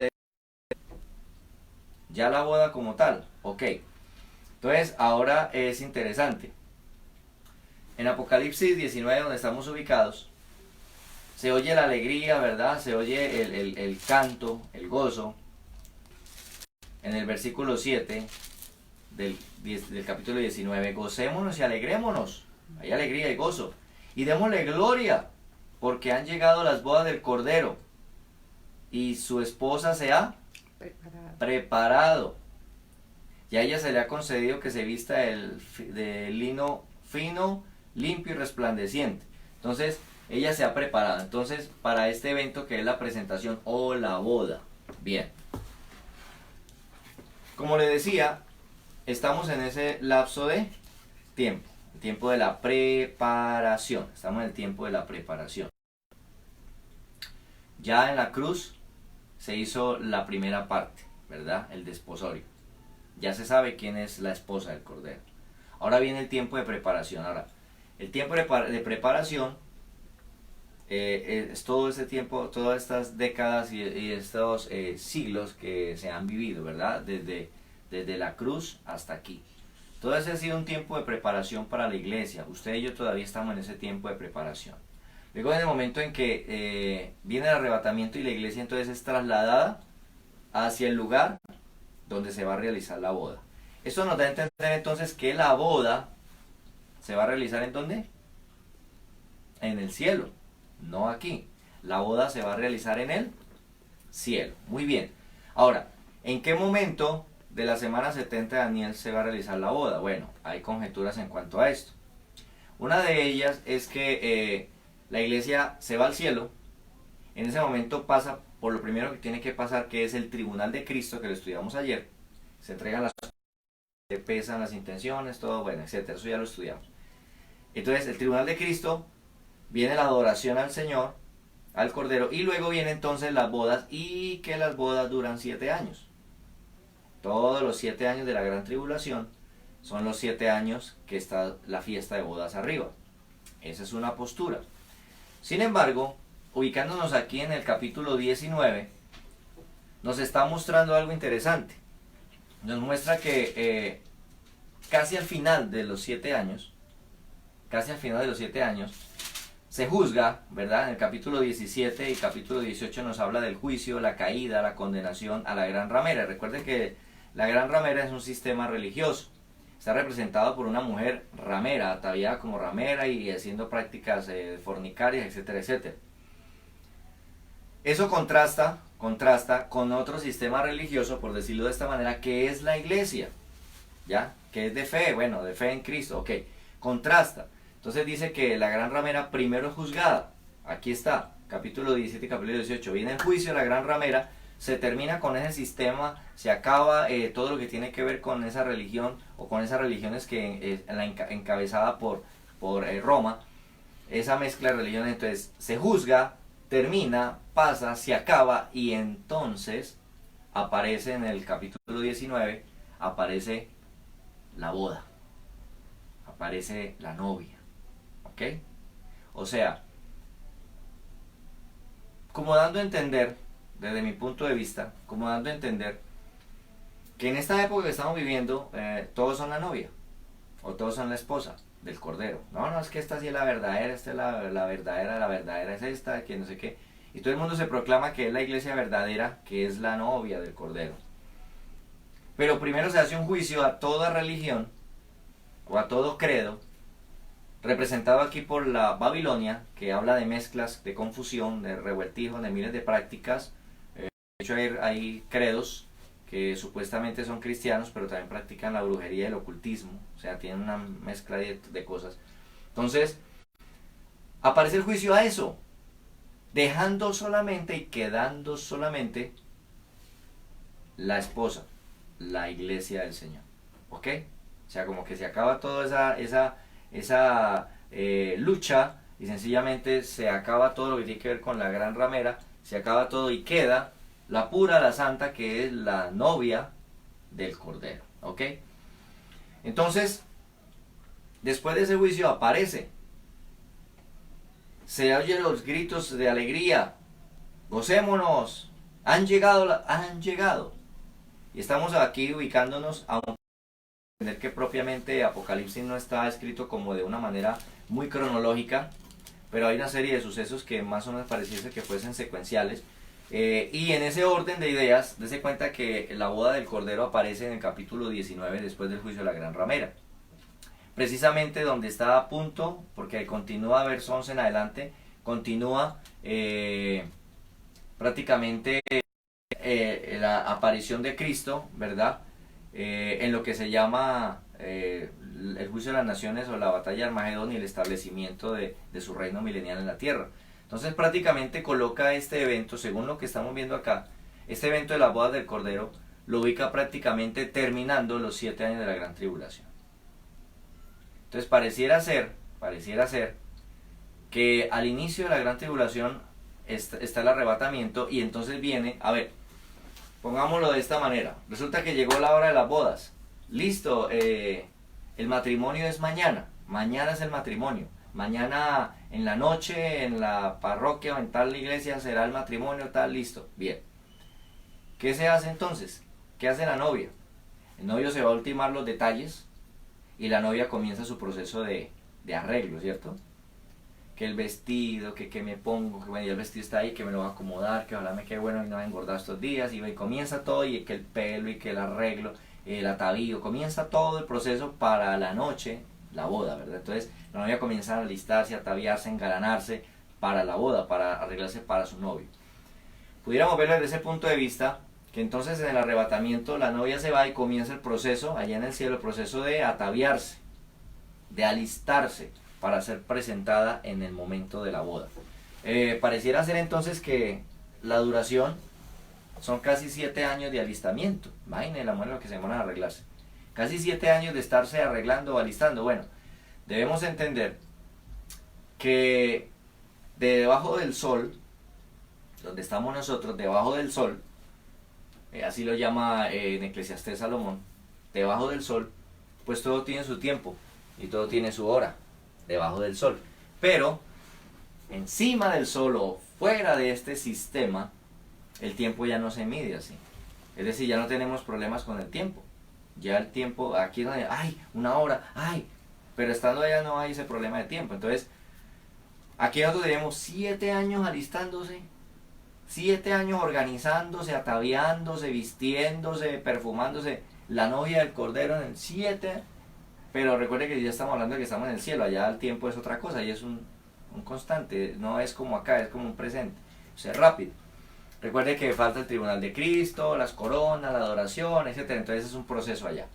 ya la boda como tal? Ok, entonces ahora es interesante. En Apocalipsis 19, donde estamos ubicados, se oye la alegría, ¿verdad? Se oye el canto, el gozo. En el versículo 7 del capítulo 19, gocémonos y alegrémonos. Hay alegría y gozo. Y démosle gloria, porque han llegado las bodas del Cordero, y su esposa se ha preparado. Y a ella se le ha concedido que se vista de lino fino, limpio y resplandeciente. Entonces, ella se ha preparado. Entonces, para este evento que es la presentación o la boda. Bien. Como le decía, estamos en ese lapso de tiempo. El tiempo de la preparación. Estamos en el tiempo de la preparación. Ya en la cruz se hizo la primera parte, ¿verdad? El desposorio. Ya se sabe quién es la esposa del Cordero. Ahora viene el tiempo de preparación. Ahora, el tiempo de preparación es todo ese tiempo, todas estas décadas y estos siglos que se han vivido, ¿verdad? Desde la cruz hasta aquí. Todo ese ha sido un tiempo de preparación para la iglesia. Usted y yo todavía estamos en ese tiempo de preparación. Luego en el momento en que viene el arrebatamiento y la iglesia entonces es trasladada hacia el lugar donde se va a realizar la boda. Esto nos da a entender entonces que la boda se va a realizar ¿en dónde? En el cielo, no aquí. La boda se va a realizar en el cielo. Muy bien. Ahora, ¿en qué momento de la semana 70 de Daniel se va a realizar la boda? Bueno, hay conjeturas en cuanto a esto. Una de ellas es que la iglesia se va al cielo. En ese momento pasa por lo primero que tiene que pasar, que es el tribunal de Cristo, que lo estudiamos ayer. Se entregan las cosas, se pesan las intenciones, todo, bueno, etcétera. Eso ya lo estudiamos. Entonces, el tribunal de Cristo, viene la adoración al Señor, al Cordero, y luego vienen entonces las bodas, y que las bodas duran 7 años. Todos los 7 años de la gran tribulación son los 7 años que está la fiesta de bodas arriba. Esa es una postura. Sin embargo, ubicándonos aquí en el capítulo 19, nos está mostrando algo interesante. Nos muestra que casi al final de los 7 años, se juzga, ¿verdad? En el capítulo 17 y capítulo 18 nos habla del juicio, la caída, la condenación a la gran ramera. Recuerden que la gran ramera es un sistema religioso. Está representado por una mujer ramera, ataviada como ramera y haciendo prácticas fornicarias, etcétera, etcétera. Eso contrasta con otro sistema religioso, por decirlo de esta manera, que es la iglesia, ¿ya? Que es de fe, bueno, de fe en Cristo, ok, contrasta. Entonces dice que la gran ramera primero es juzgada, aquí está, capítulo 17 y capítulo 18, viene el juicio de la gran ramera, se termina con ese sistema, se acaba todo lo que tiene que ver con esa religión, o con esas religiones que encabezada por Roma, esa mezcla de religiones, entonces se juzga, termina, pasa, se acaba, y entonces aparece en el capítulo 19, aparece la boda, aparece la novia, ¿ok? O sea, como dando a entender, desde mi punto de vista, como dando a entender que en esta época que estamos viviendo, todos son la novia, o todos son la esposa del Cordero. No, no, es que esta sí es la verdadera, esta es la verdadera es esta, que no sé qué. Y todo el mundo se proclama que es la iglesia verdadera, que es la novia del Cordero. Pero primero se hace un juicio a toda religión, o a todo credo, representado aquí por la Babilonia, que habla de mezclas, de confusión, de revueltijo, de miles de prácticas. De hecho hay credos que supuestamente son cristianos, pero también practican la brujería y el ocultismo, o sea, tienen una mezcla de cosas. Entonces, aparece el juicio a eso, dejando solamente y quedando solamente la esposa, la iglesia del Señor, ¿ok? O sea, como que se acaba toda esa lucha y sencillamente se acaba todo lo que tiene que ver con la gran ramera, se acaba todo y queda la pura, la santa, que es la novia del Cordero, ¿ok? Entonces, después de ese juicio aparece, se oyen los gritos de alegría, gocémonos, han llegado, han llegado. Y estamos aquí ubicándonos a un entender que propiamente Apocalipsis no está escrito como de una manera muy cronológica, pero hay una serie de sucesos que más o menos pareciese que fuesen secuenciales. Y en ese orden de ideas, dése cuenta que la boda del Cordero aparece en el capítulo 19 después del juicio de la gran ramera. Precisamente donde está a punto, porque continúa verso 11 en adelante, continúa prácticamente la aparición de Cristo, ¿verdad? En lo que se llama el juicio de las naciones o la batalla de Armagedón y el establecimiento de su reino milenial en la tierra. Entonces prácticamente coloca este evento, según lo que estamos viendo acá, este evento de las bodas del Cordero, lo ubica prácticamente terminando los 7 años de la gran tribulación. Entonces pareciera ser que al inicio de la gran tribulación está el arrebatamiento y entonces viene, a ver, pongámoslo de esta manera, resulta que llegó la hora de las bodas, listo, el matrimonio es mañana es el matrimonio, mañana en la noche en la parroquia o en tal iglesia será el matrimonio, tal, listo, bien. ¿Qué se hace entonces? ¿Qué hace la novia? El novio se va a ultimar los detalles y la novia comienza su proceso de arreglo, ¿cierto? Que el vestido, que me pongo, que bueno, el vestido está ahí, que me lo va a acomodar, que ojalá me quede bueno y no me he engordado estos días, y comienza todo, y que el pelo, y que el arreglo, el atavío, comienza todo el proceso para la noche, la boda, ¿verdad? Entonces la novia comienza a alistarse, a ataviarse, a engalanarse para la boda, para arreglarse para su novio. Pudiéramos verlo desde ese punto de vista, que entonces en el arrebatamiento la novia se va y comienza el proceso, allá en el cielo, el proceso de ataviarse, de alistarse, para ser presentada en el momento de la boda. Pareciera ser entonces que la duración son casi 7 años de alistamiento. Imagínense la mujer lo que se demora en arreglarse. Casi 7 años de estarse arreglando o alistando. Bueno, debemos entender que debajo del sol, donde estamos nosotros, debajo del sol, así lo llama en Eclesiastés Salomón, debajo del sol, pues todo tiene su tiempo y todo tiene su hora. Debajo del sol, pero encima del sol o fuera de este sistema, el tiempo ya no se mide así, es decir, ya no tenemos problemas con el tiempo, ya el tiempo, aquí no hay, ay, una hora, ay, pero estando allá no hay ese problema de tiempo. Entonces aquí nosotros tenemos 7 años alistándose, 7 años organizándose, ataviándose, vistiéndose, perfumándose, la novia del Cordero en el 7. Pero recuerde que ya estamos hablando de que estamos en el cielo, allá el tiempo es otra cosa y es un constante, no es como acá, es como un presente, o sea, rápido. Recuerde que falta el tribunal de Cristo, las coronas, la adoración, etcétera. Entonces es un proceso allá.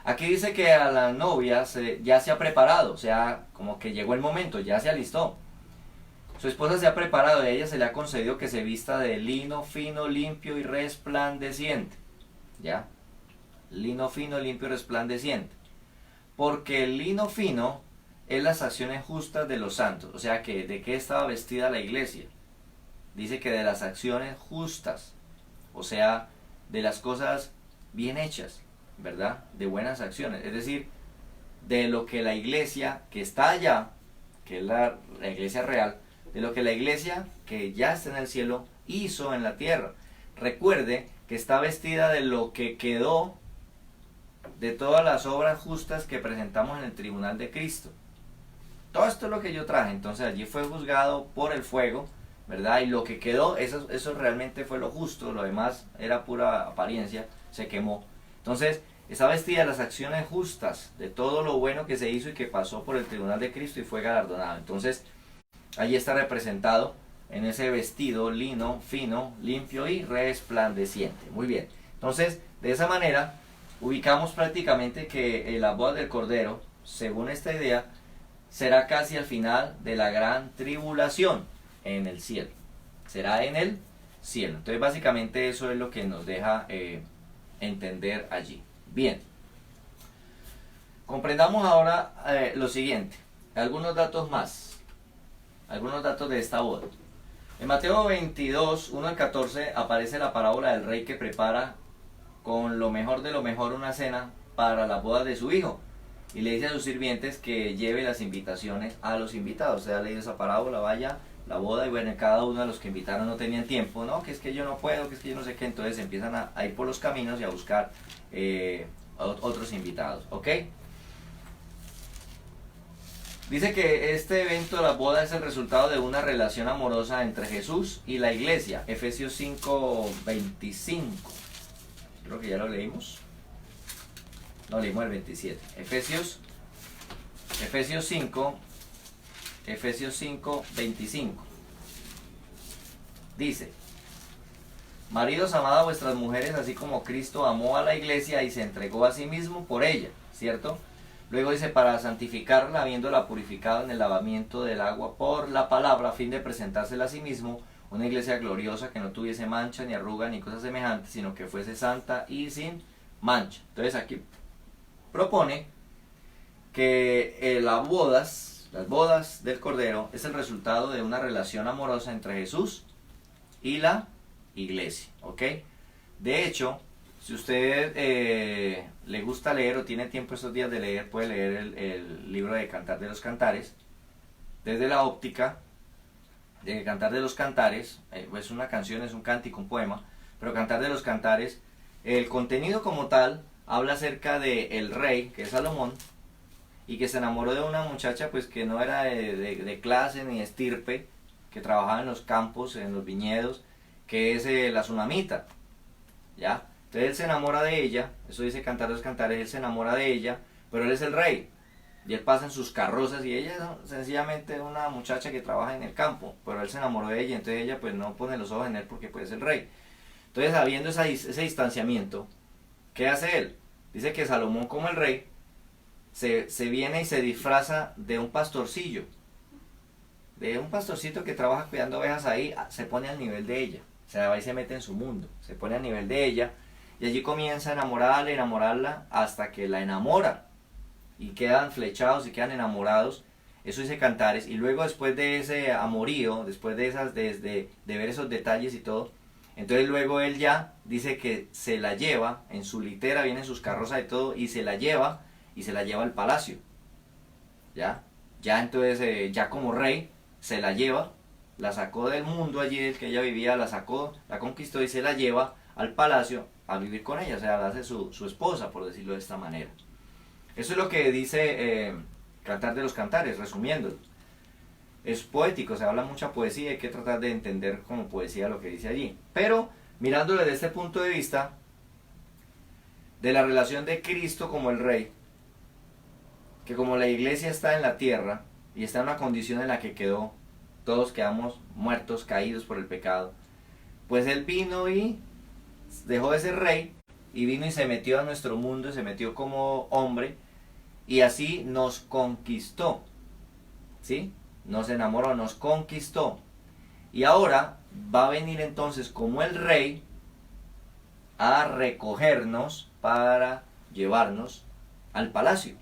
Aquí dice que a la novia ya se ha preparado, o sea, como que llegó el momento, ya se alistó. Su esposa se ha preparado y a ella se le ha concedido que se vista de lino fino, limpio y resplandeciente. ¿Ya? Lino fino, limpio y resplandeciente. Porque el lino fino es las acciones justas de los santos. O sea que, ¿de qué estaba vestida la iglesia? Dice que de las acciones justas. O sea, de las cosas bien hechas, ¿verdad? De buenas acciones, es decir, de lo que la iglesia que está allá, que es la iglesia real, de lo que la iglesia que ya está en el cielo hizo en la tierra. Recuerde que está vestida de lo que quedó de todas las obras justas que presentamos en el tribunal de Cristo. Todo esto es lo que yo traje. Entonces allí fue juzgado por el fuego, ¿verdad? Y lo que quedó, eso realmente fue lo justo, lo demás era pura apariencia, se quemó. Entonces está vestida de las acciones justas, de todo lo bueno que se hizo y que pasó por el tribunal de Cristo y fue galardonado. Entonces allí está representado en ese vestido lino, fino, limpio y resplandeciente. Muy bien. Entonces, de esa manera, ubicamos prácticamente que la boda del Cordero, según esta idea, será casi al final de la gran tribulación en el cielo. Será en el cielo. Entonces, básicamente eso es lo que nos deja entender allí. Bien. Comprendamos ahora lo siguiente. Algunos datos más. Algunos datos de esta boda. En Mateo 22, 1 al 14 aparece la parábola del rey que prepara con lo mejor de lo mejor una cena para la boda de su hijo. Y le dice a sus sirvientes que lleve las invitaciones a los invitados. O sea, leído esa parábola, vaya, la boda, y bueno, cada uno de los que invitaron no tenían tiempo, no, que es que yo no puedo, que es que yo no sé qué, entonces empiezan a ir por los caminos y a buscar otros invitados, ¿ok? Dice que este evento de la boda es el resultado de una relación amorosa entre Jesús y la iglesia. Efesios 5:25. Creo que ya lo leímos. No, leímos el 27. Efesios 5:25. Dice: maridos, amad a vuestras mujeres así como Cristo amó a la iglesia y se entregó a sí mismo por ella, ¿cierto? Luego dice, para santificarla, habiéndola purificado en el lavamiento del agua por la palabra, a fin de presentársela a sí mismo, una iglesia gloriosa que no tuviese mancha, ni arruga, ni cosas semejantes, sino que fuese santa y sin mancha. Entonces aquí propone que las bodas del Cordero, es el resultado de una relación amorosa entre Jesús y la iglesia, ¿ok? De hecho, si usted le gusta leer o tiene tiempo estos días de leer, puede leer el libro de Cantar de los Cantares, desde la óptica de Cantar de los Cantares. Es una canción, es un cántico, un poema, pero Cantar de los Cantares, el contenido como tal, habla acerca de el rey, que es Salomón, y que se enamoró de una muchacha pues que no era de clase ni estirpe, que trabajaba en los campos, en los viñedos, que es la Sunamita, ¿ya? Entonces él se enamora de ella, eso dice Cantar de los Cantares, él se enamora de ella, pero él es el rey, y él pasa en sus carrozas, y ella es sencillamente una muchacha que trabaja en el campo, pero él se enamoró de ella, entonces ella pues no pone los ojos en él porque pues es el rey. Entonces, habiendo ese distanciamiento, ¿qué hace él? Dice que Salomón, como el rey, se viene y se disfraza de un pastorcillo, de un pastorcito que trabaja cuidando ovejas ahí, se pone al nivel de ella, o sea, va y se mete en su mundo, se pone al nivel de ella, y allí comienza a enamorarla hasta que la enamora, y quedan flechados y quedan enamorados. Eso dice Cantares, y luego después de ese amorío, después de ver esos detalles y todo, entonces luego él ya dice que se la lleva, en su litera, vienen sus carrozas y todo, y se la lleva al palacio, ya entonces ya como rey, se la lleva, la sacó del mundo allí del que ella vivía, la sacó, la conquistó y se la lleva al palacio a vivir con ella, o sea, la hace su esposa, por decirlo de esta manera. Eso es lo que dice Cantar de los Cantares, resumiéndolo. Es poético, se habla mucha poesía, hay que tratar de entender como poesía lo que dice allí. Pero, mirándolo desde este punto de vista, de la relación de Cristo como el Rey, que como la iglesia está en la tierra, y está en una condición en la que todos quedamos muertos, caídos por el pecado, pues Él vino y dejó de ser Rey, y vino y se metió a nuestro mundo, se metió como hombre, y así nos conquistó, ¿sí? Nos enamoró, nos conquistó. Y ahora va a venir entonces como el rey a recogernos para llevarnos al palacio,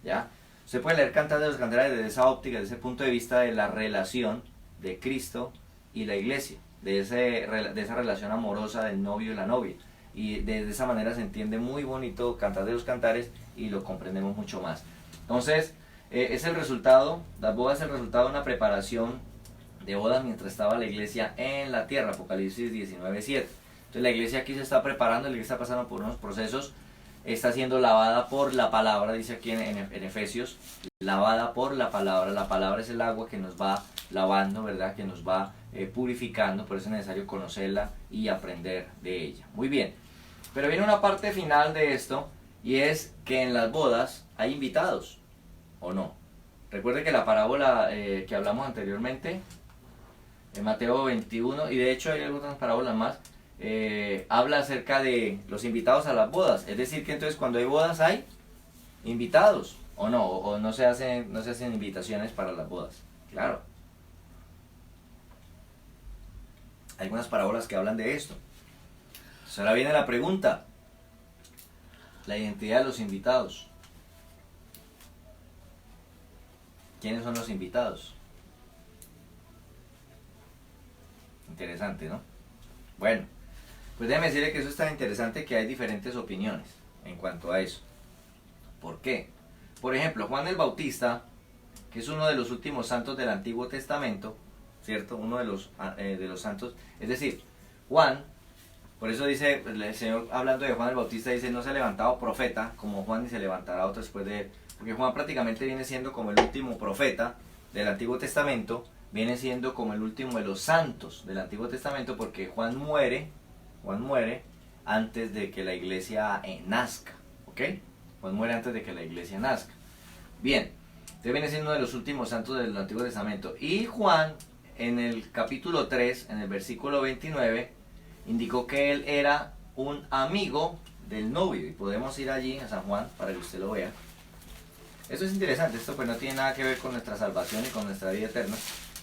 ¿ya? Usted puede leer Cantar de los Cantares desde esa óptica, desde ese punto de vista de la relación de Cristo y la iglesia, de esa relación amorosa del novio y la novia. y de esa manera se entiende muy bonito Cantar de los Cantares y lo comprendemos mucho más. Entonces, es el resultado, las bodas es el resultado de una preparación de bodas mientras estaba la iglesia en la tierra, Apocalipsis 19:7. Entonces la iglesia aquí se está preparando, la iglesia está pasando por unos procesos, está siendo lavada por la palabra, dice aquí en Efesios, lavada por la palabra es el agua que nos va lavando, ¿verdad? Que nos va purificando, por eso es necesario conocerla y aprender de ella. Muy bien, pero viene una parte final de esto, y es que en las bodas hay invitados, ¿o no? Recuerde que la parábola que hablamos anteriormente, en Mateo 21, y de hecho hay algunas parábolas más, habla acerca de los invitados a las bodas. Es decir, que entonces cuando hay bodas hay invitados, o no, o no se hacen invitaciones para las bodas. Claro. Hay algunas parábolas que hablan de esto. Entonces ahora viene la pregunta, la identidad de los invitados. ¿Quiénes son los invitados? Interesante, ¿no? Bueno, pues déjeme decirle que eso es tan interesante que hay diferentes opiniones en cuanto a eso. ¿Por qué? Por ejemplo, Juan el Bautista, que es uno de los últimos santos del Antiguo Testamento, ¿cierto? Uno de los santos, es decir, Juan, por eso dice el Señor, hablando de Juan el Bautista, dice, no se ha levantado profeta como Juan, ni se levantará otro después de él, porque Juan prácticamente viene siendo como el último profeta del Antiguo Testamento, viene siendo como el último de los santos del Antiguo Testamento, porque Juan muere antes de que la iglesia nazca, ¿ok? Juan muere antes de que la iglesia nazca. Bien, entonces viene siendo uno de los últimos santos del Antiguo Testamento. Y Juan, en el capítulo 3, en el versículo 29, indicó que él era un amigo del novio. Y podemos ir allí a San Juan para que usted lo vea. Esto es interesante, esto pues no tiene nada que ver con nuestra salvación y con nuestra vida eterna.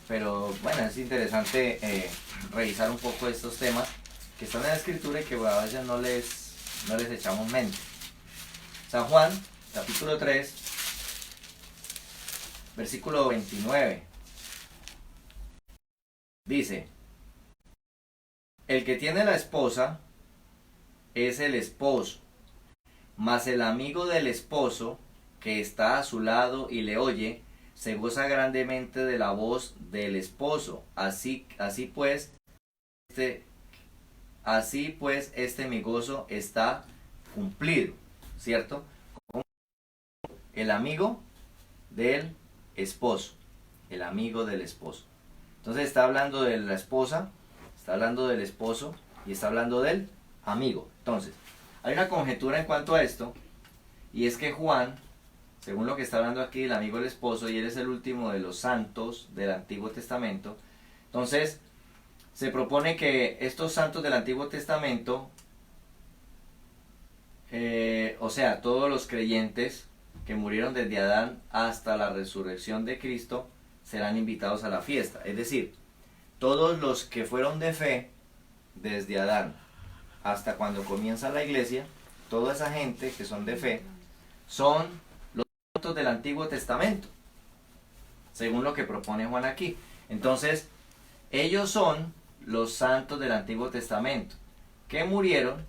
Pero bueno, es interesante revisar un poco estos temas que están en la Escritura y que a veces no les echamos mente. San Juan, capítulo 3, versículo 29. Dice, el que tiene la esposa es el esposo, mas el amigo del esposo que está a su lado y le oye, se goza grandemente de la voz del esposo. Así pues, mi gozo está cumplido, ¿cierto? El amigo del esposo, el amigo del esposo. Entonces está hablando de la esposa, está hablando del esposo y está hablando del amigo. Entonces, hay una conjetura en cuanto a esto, y es que Juan, según lo que está hablando aquí, el amigo del esposo, y él es el último de los santos del Antiguo Testamento. Entonces, se propone que estos santos del Antiguo Testamento, o sea, todos los creyentes que murieron desde Adán hasta la resurrección de Cristo, serán invitados a la fiesta. Es decir, todos los que fueron de fe desde Adán hasta cuando comienza la iglesia, toda esa gente que son de fe, son los santos del Antiguo Testamento, según lo que propone Juan aquí. Entonces, ellos son los santos del Antiguo Testamento, que murieron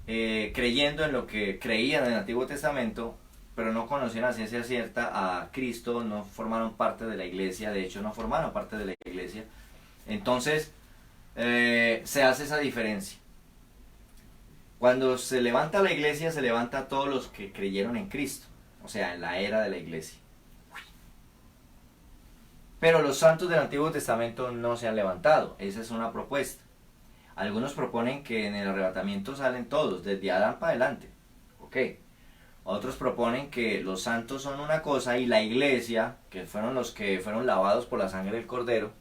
creyendo en lo que creían en el Antiguo Testamento, pero no conocían a ciencia cierta a Cristo, no formaron parte de la iglesia, de hecho no formaron parte de la iglesia. Entonces, se hace esa diferencia. Cuando se levanta la iglesia, se levanta a todos los que creyeron en Cristo, o sea, en la era de la iglesia. Pero los santos del Antiguo Testamento no se han levantado, esa es una propuesta. Algunos proponen que en el arrebatamiento salen todos, desde Adán para adelante. Ok. Otros proponen que los santos son una cosa y la iglesia, que fueron los que fueron lavados por la sangre del Cordero,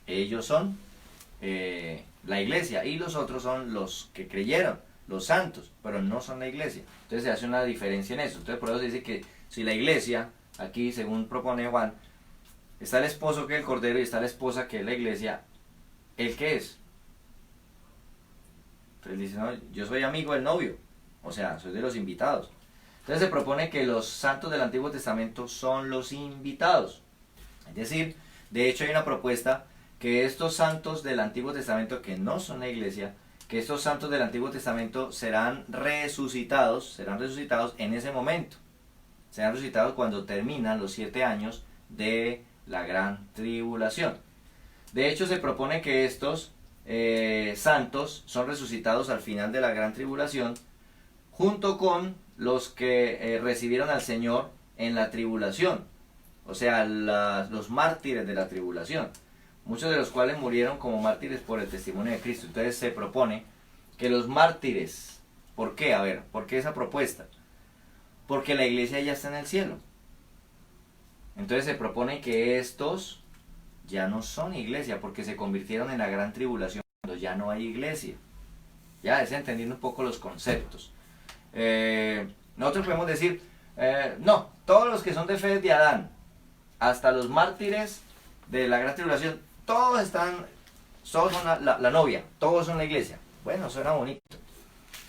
ellos son la iglesia, y los otros son los que creyeron, los santos, pero no son la iglesia. Entonces se hace una diferencia en eso. Entonces por eso se dice que si la iglesia, aquí según propone Juan, está el esposo que es el Cordero y está la esposa que es la iglesia, ¿el qué es? Entonces dice, no, yo soy amigo del novio, o sea, soy de los invitados. Entonces se propone que los santos del Antiguo Testamento son los invitados. Es decir, de hecho hay una propuesta que estos santos del Antiguo Testamento que no son la iglesia, que estos santos del Antiguo Testamento serán resucitados en ese momento. Serán resucitados cuando terminan los 7 años de la gran tribulación. De hecho, se propone que estos santos son resucitados al final de la gran tribulación, junto con los que recibieron al Señor en la tribulación, o sea, los mártires de la tribulación, muchos de los cuales murieron como mártires por el testimonio de Cristo. Entonces se propone que los mártires, ¿por qué? A ver, ¿por qué esa propuesta? Porque la iglesia ya está en el cielo. Entonces se propone que estos ya no son iglesia, porque se convirtieron en la gran tribulación cuando ya no hay iglesia. Ya es entendiendo un poco los conceptos. Nosotros podemos decir, no, todos los que son de fe de Adán, hasta los mártires de la gran tribulación, todos son la novia, todos son la iglesia. Bueno, suena bonito.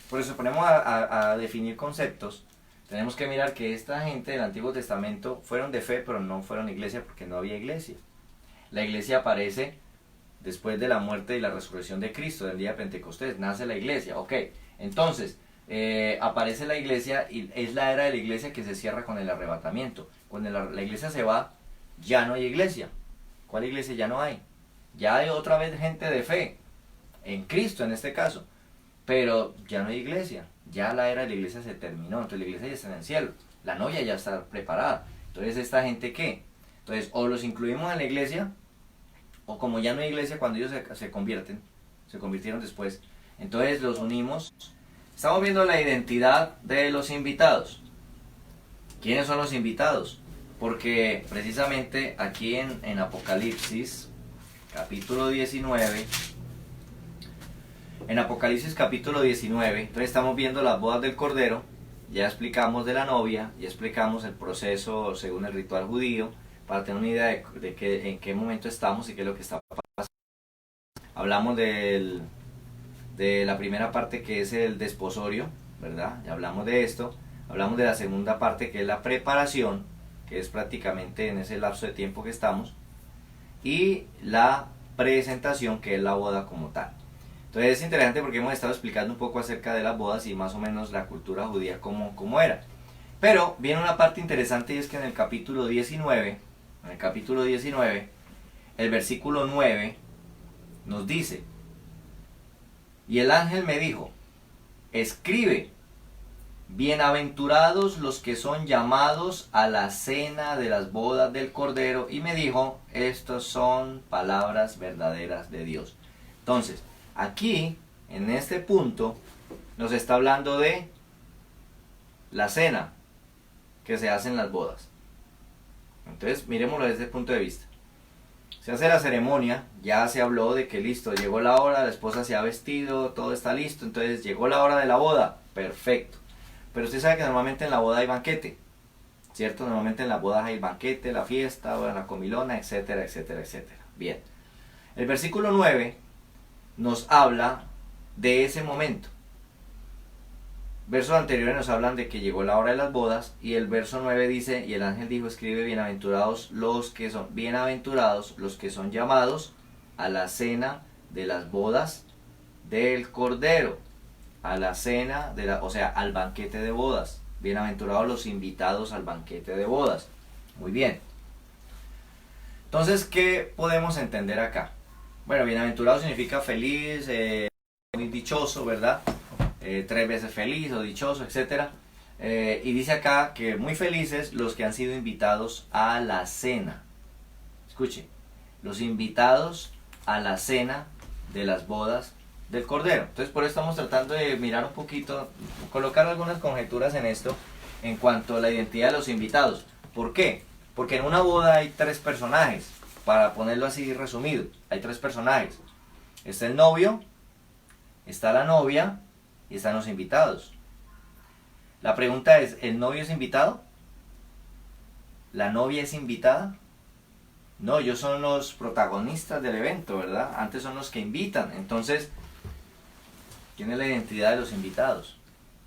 Por eso ponemos a definir conceptos. Tenemos que mirar que esta gente del Antiguo Testamento fueron de fe, pero no fueron iglesia porque no había iglesia. La iglesia aparece después de la muerte y la resurrección de Cristo, del día de Pentecostés. Nace la iglesia, ok. Entonces, aparece la iglesia y es la era de la iglesia que se cierra con el arrebatamiento. Cuando la iglesia se va, ya no hay iglesia. ¿Cuál iglesia ya no hay? Ya hay otra vez gente de fe, en Cristo en este caso, pero ya no hay iglesia. Ya la era de la iglesia se terminó, entonces la iglesia ya está en el cielo, la novia ya está preparada. Entonces, ¿esta gente qué? Entonces, o los incluimos en la iglesia, o como ya no hay iglesia, cuando ellos se convirtieron después, entonces los unimos. Estamos viendo la identidad de los invitados. ¿Quiénes son los invitados? Porque precisamente aquí en Apocalipsis, capítulo 19, en Apocalipsis capítulo 19, entonces estamos viendo las bodas del Cordero, ya explicamos de la novia, ya explicamos el proceso según el ritual judío, para tener una idea de en qué momento estamos y qué es lo que está pasando. Hablamos de la primera parte, que es el desposorio, ¿verdad? Ya hablamos de esto. Hablamos de la segunda parte, que es la preparación, que es prácticamente en ese lapso de tiempo que estamos, y la presentación, que es la boda como tal. Entonces es interesante porque hemos estado explicando un poco acerca de las bodas y más o menos la cultura judía cómo era. Pero viene una parte interesante, y es que en el capítulo 19, el versículo 9 nos dice: y el ángel me dijo, escribe, bienaventurados los que son llamados a la cena de las bodas del Cordero. Y me dijo, estas son palabras verdaderas de Dios. Entonces, aquí, en este punto, nos está hablando de la cena que se hace en las bodas. Entonces, miremoslo desde este punto de vista. Se hace la ceremonia, ya se habló de que listo, llegó la hora, la esposa se ha vestido, todo está listo, entonces llegó la hora de la boda, perfecto. Pero usted sabe que normalmente en la boda hay banquete, ¿cierto? Normalmente en las bodas hay banquete, la fiesta, la comilona, etcétera, etcétera, etcétera. Bien. El versículo 9 nos habla de ese momento. Versos anteriores nos hablan de que llegó la hora de las bodas, y el verso 9 dice, y el ángel dijo, escribe, bienaventurados los que son llamados a la cena de las bodas del Cordero, a la cena o sea, al banquete de bodas. Bienaventurados los invitados al banquete de bodas. Muy bien. Entonces, ¿qué podemos entender acá? Bueno, bienaventurado significa feliz, muy dichoso, ¿verdad? 3 veces feliz o dichoso, etc. Y dice acá que muy felices los que han sido invitados a la cena. Escuche, los invitados a la cena de las bodas del Cordero. Entonces, por eso estamos tratando de mirar un poquito, colocar algunas conjeturas en esto en cuanto a la identidad de los invitados. ¿Por qué? Porque en una boda hay 3 personajes, para ponerlo así resumido. Hay 3 personajes. Está el novio, está la novia y están los invitados. La pregunta es, ¿el novio es invitado? ¿La novia es invitada? No, ellos son los protagonistas del evento, ¿verdad? Antes son los que invitan. Entonces, ¿quién es la identidad de los invitados?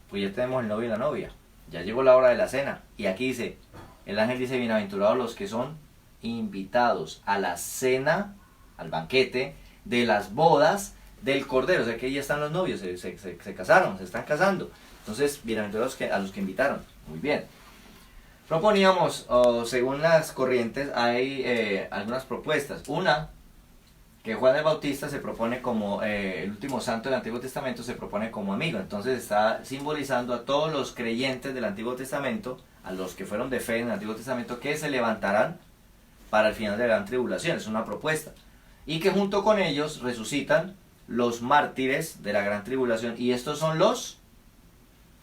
Pues ya tenemos el novio y la novia. Ya llegó la hora de la cena. Y aquí dice, el ángel dice, bienaventurados los que son invitados a la cena, al banquete, de las bodas del Cordero, o sea que ya están los novios, se casaron, se están casando. Entonces, bienaventurados a los que invitaron. Muy bien. Proponíamos, según las corrientes, hay algunas propuestas. Una, que Juan el Bautista se propone como el último santo del Antiguo Testamento, se propone como amigo. Entonces está simbolizando a todos los creyentes del Antiguo Testamento, a los que fueron de fe en el Antiguo Testamento, que se levantarán para el final de la gran tribulación. Es una propuesta. Y que junto con ellos resucitan los mártires de la gran tribulación. Y estos son los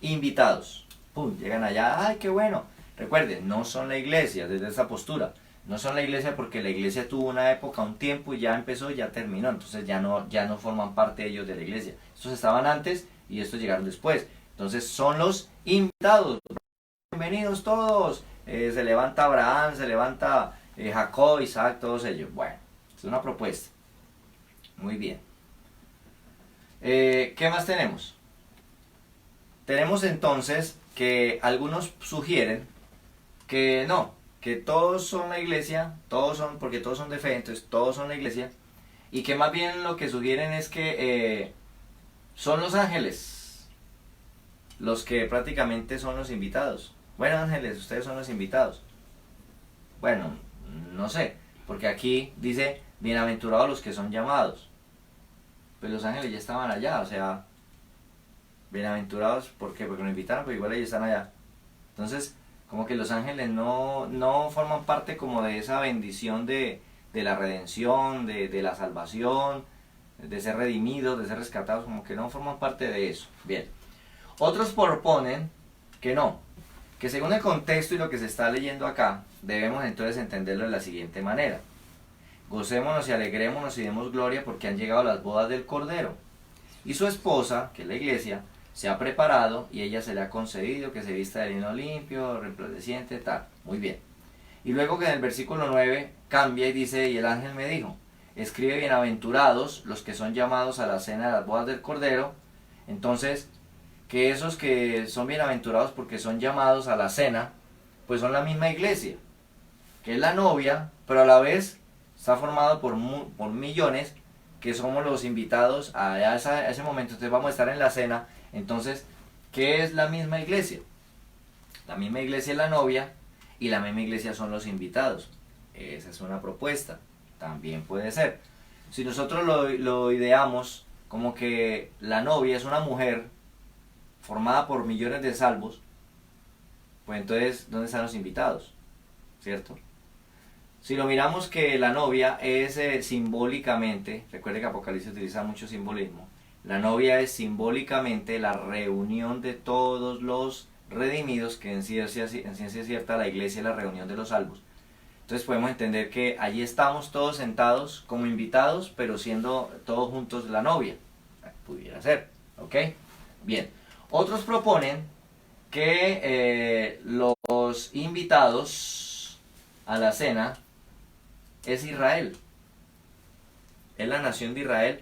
invitados. ¡Pum! Llegan allá. ¡Ay, qué bueno! Recuerden, no son la iglesia desde esa postura. No son la iglesia porque la iglesia tuvo una época, un tiempo y ya empezó y ya terminó. Entonces ya no forman parte ellos de la iglesia. Estos estaban antes y estos llegaron después. Entonces son los invitados. Bienvenidos todos. Se levanta Abraham, se levanta Jacob, Isaac, todos ellos. Bueno, es una propuesta. Muy bien. ¿Qué más tenemos? Tenemos entonces que algunos sugieren que no, que todos son la iglesia, porque todos son de fe, entonces todos son la iglesia, y que más bien lo que sugieren es que son los ángeles los que prácticamente son los invitados. Bueno, ángeles, ustedes son los invitados. Bueno, no sé, porque aquí dice, bienaventurados los que son llamados. Pues los ángeles ya estaban allá, o sea, bienaventurados, ¿por qué? Porque nos invitaron, pero igual ellos están allá. Entonces, como que los ángeles no forman parte como de esa bendición de la redención, de la salvación, de ser redimidos, de ser rescatados, como que no forman parte de eso. Bien. Otros proponen que no, que según el contexto y lo que se está leyendo acá, debemos entonces entenderlo de la siguiente manera. Gocémonos y alegrémonos y demos gloria porque han llegado las bodas del Cordero. Y su esposa, que es la iglesia, se ha preparado y ella se le ha concedido que se vista de lino limpio, resplandeciente, tal. Muy bien. Y luego que en el versículo 9 cambia y dice, y el ángel me dijo, escribe bienaventurados los que son llamados a la cena de las bodas del Cordero. Entonces, que esos que son bienaventurados porque son llamados a la cena, pues son la misma iglesia, que es la novia, pero a la vez está formado por millones que somos los invitados a ese momento. Entonces vamos a estar en la cena. Entonces, ¿qué es la misma iglesia? La misma iglesia es la novia y la misma iglesia son los invitados. Esa es una propuesta. También puede ser. Si nosotros lo ideamos como que la novia es una mujer formada por millones de salvos, pues entonces, ¿dónde están los invitados? ¿Cierto? Si lo miramos que la novia es simbólicamente, recuerde que Apocalipsis utiliza mucho simbolismo, la novia es simbólicamente la reunión de todos los redimidos, que en ciencia cierta la iglesia es la reunión de los salvos. Entonces podemos entender que allí estamos todos sentados como invitados, pero siendo todos juntos la novia. Pudiera ser, ¿ok? Bien. Otros proponen que los invitados a la cena es Israel. Es la nación de Israel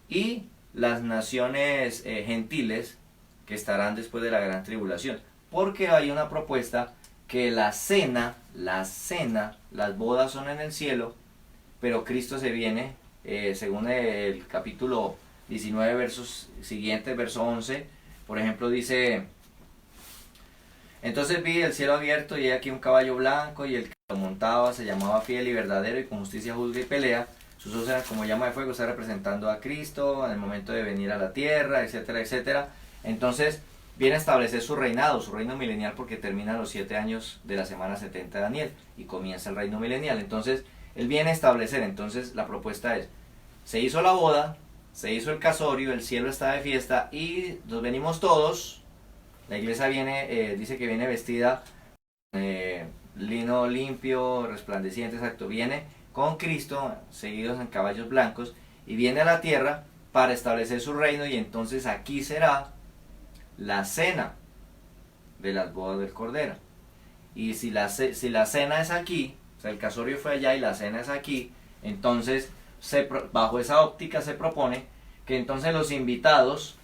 y las naciones gentiles que estarán después de la gran tribulación. Porque hay una propuesta que la cena, las bodas son en el cielo, pero Cristo se viene, según el capítulo 19, versos siguientes, verso 11, por ejemplo, dice: entonces vi el cielo abierto y he aquí un caballo blanco, y el que lo montaba se llamaba Fiel y Verdadero, y con justicia juzga y pelea. Sus ojos eran como llama de fuego, está representando a Cristo en el momento de venir a la tierra, etcétera, etcétera. Entonces viene a establecer su reino milenial, porque termina los 7 años de la semana 70 de Daniel y comienza el reino milenial. Entonces él viene a establecer. Entonces la propuesta es: se hizo la boda, se hizo el casorio, el cielo está de fiesta y nos venimos todos. La iglesia viene, dice que viene vestida lino limpio, resplandeciente, exacto. Viene con Cristo, seguidos en caballos blancos, y viene a la tierra para establecer su reino. Y entonces aquí será la cena de las bodas del Cordero. Y si la cena es aquí, o sea, el casorio fue allá y la cena es aquí, entonces bajo esa óptica se propone que entonces los invitados,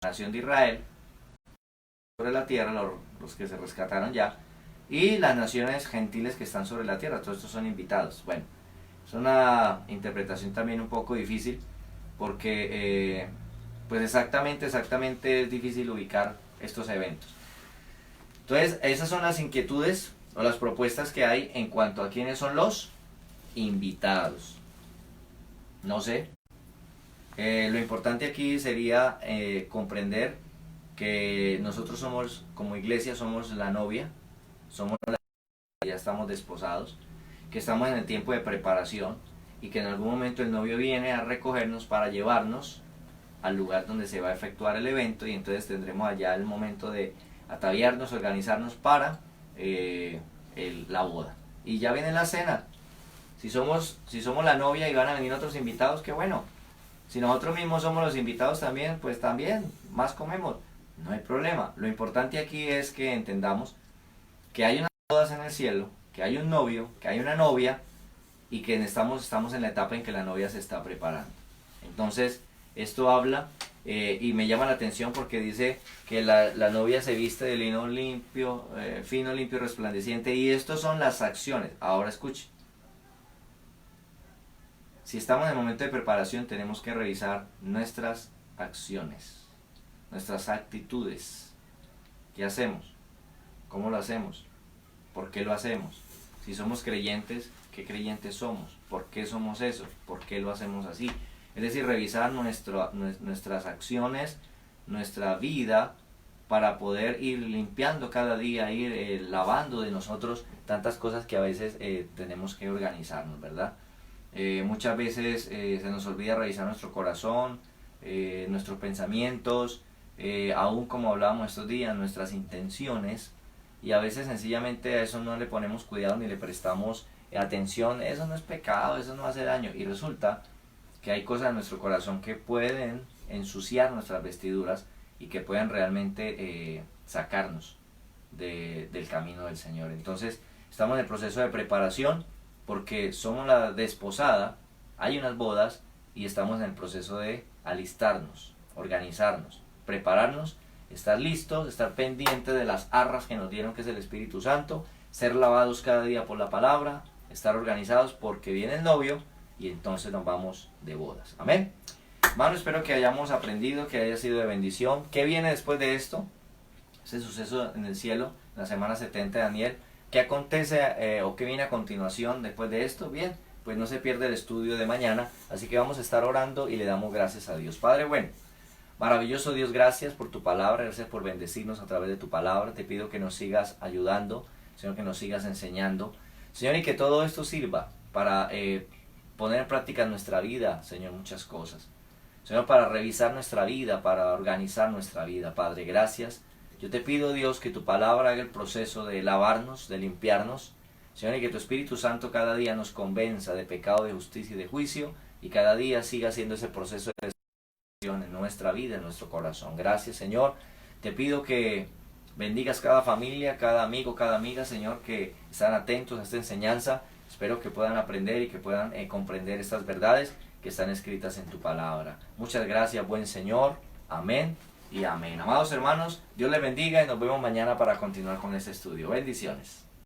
la nación de Israel sobre la tierra, los que se rescataron ya, y las naciones gentiles que están sobre la tierra, todos estos son invitados. Bueno, Es una interpretación también un poco difícil porque pues exactamente es difícil ubicar estos eventos. Entonces, esas son las inquietudes o las propuestas que hay en cuanto a quiénes son los invitados. No sé. Lo importante aquí sería comprender que nosotros somos, como iglesia, somos la novia, somos la ya estamos desposados, que estamos en el tiempo de preparación y que en algún momento el novio viene a recogernos para llevarnos al lugar donde se va a efectuar el evento, y entonces tendremos allá el momento de ataviarnos, organizarnos para la boda. Y ya viene la cena. Si somos la novia y van a venir otros invitados, qué bueno. Si nosotros mismos somos los invitados también, pues también, más comemos. No hay problema. Lo importante aquí es que entendamos que hay unas bodas en el cielo, que hay un novio, que hay una novia, y que estamos en la etapa en que la novia se está preparando. Entonces, esto habla, y me llama la atención porque dice que la novia se viste de lino limpio, fino, limpio, resplandeciente, y estas son las acciones. Ahora escuche. Si estamos en el momento de preparación, tenemos que revisar nuestras acciones, nuestras actitudes. ¿Qué hacemos? ¿Cómo lo hacemos? ¿Por qué lo hacemos? Si somos creyentes, ¿qué creyentes somos? ¿Por qué somos eso? ¿Por qué lo hacemos así? Es decir, revisar nuestras acciones, nuestra vida, para poder ir limpiando cada día, ir lavando de nosotros tantas cosas que a veces tenemos que organizarnos, ¿verdad? Muchas veces se nos olvida revisar nuestro corazón, nuestros pensamientos, aún como hablábamos estos días, nuestras intenciones, y a veces sencillamente a eso no le ponemos cuidado ni le prestamos atención. Eso no es pecado, eso no hace daño, y resulta que hay cosas en nuestro corazón que pueden ensuciar nuestras vestiduras y que pueden realmente sacarnos del camino del Señor. Entonces estamos en el proceso de preparación porque somos la desposada, hay unas bodas y estamos en el proceso de alistarnos, organizarnos, prepararnos, estar listos, estar pendientes de las arras que nos dieron, que es el Espíritu Santo, ser lavados cada día por la palabra, estar organizados porque viene el novio y entonces nos vamos de bodas. Amén. Hermano, espero que hayamos aprendido, que haya sido de bendición. ¿Qué viene después de esto? Ese suceso en el cielo, en la semana 70 de Daniel. ¿Qué acontece o qué viene a continuación después de esto? Bien, pues no se pierde el estudio de mañana, así que vamos a estar orando y le damos gracias a Dios. Padre bueno, maravilloso Dios, gracias por tu palabra, gracias por bendecirnos a través de tu palabra. Te pido que nos sigas ayudando, Señor, que nos sigas enseñando, Señor, y que todo esto sirva para poner en práctica en nuestra vida, Señor, muchas cosas. Señor, para revisar nuestra vida, para organizar nuestra vida. Padre, gracias. Yo te pido, Dios, que tu palabra haga el proceso de lavarnos, de limpiarnos, Señor, y que tu Espíritu Santo cada día nos convenza de pecado, de justicia y de juicio, y cada día siga haciendo ese proceso de en nuestra vida, en nuestro corazón. Gracias, Señor. Te pido que bendigas cada familia, cada amigo, cada amiga, Señor, que están atentos a esta enseñanza. Espero que puedan aprender y que puedan comprender estas verdades que están escritas en tu palabra. Muchas gracias, buen Señor. Amén y amén. Amados hermanos, Dios les bendiga y nos vemos mañana para continuar con este estudio. Bendiciones.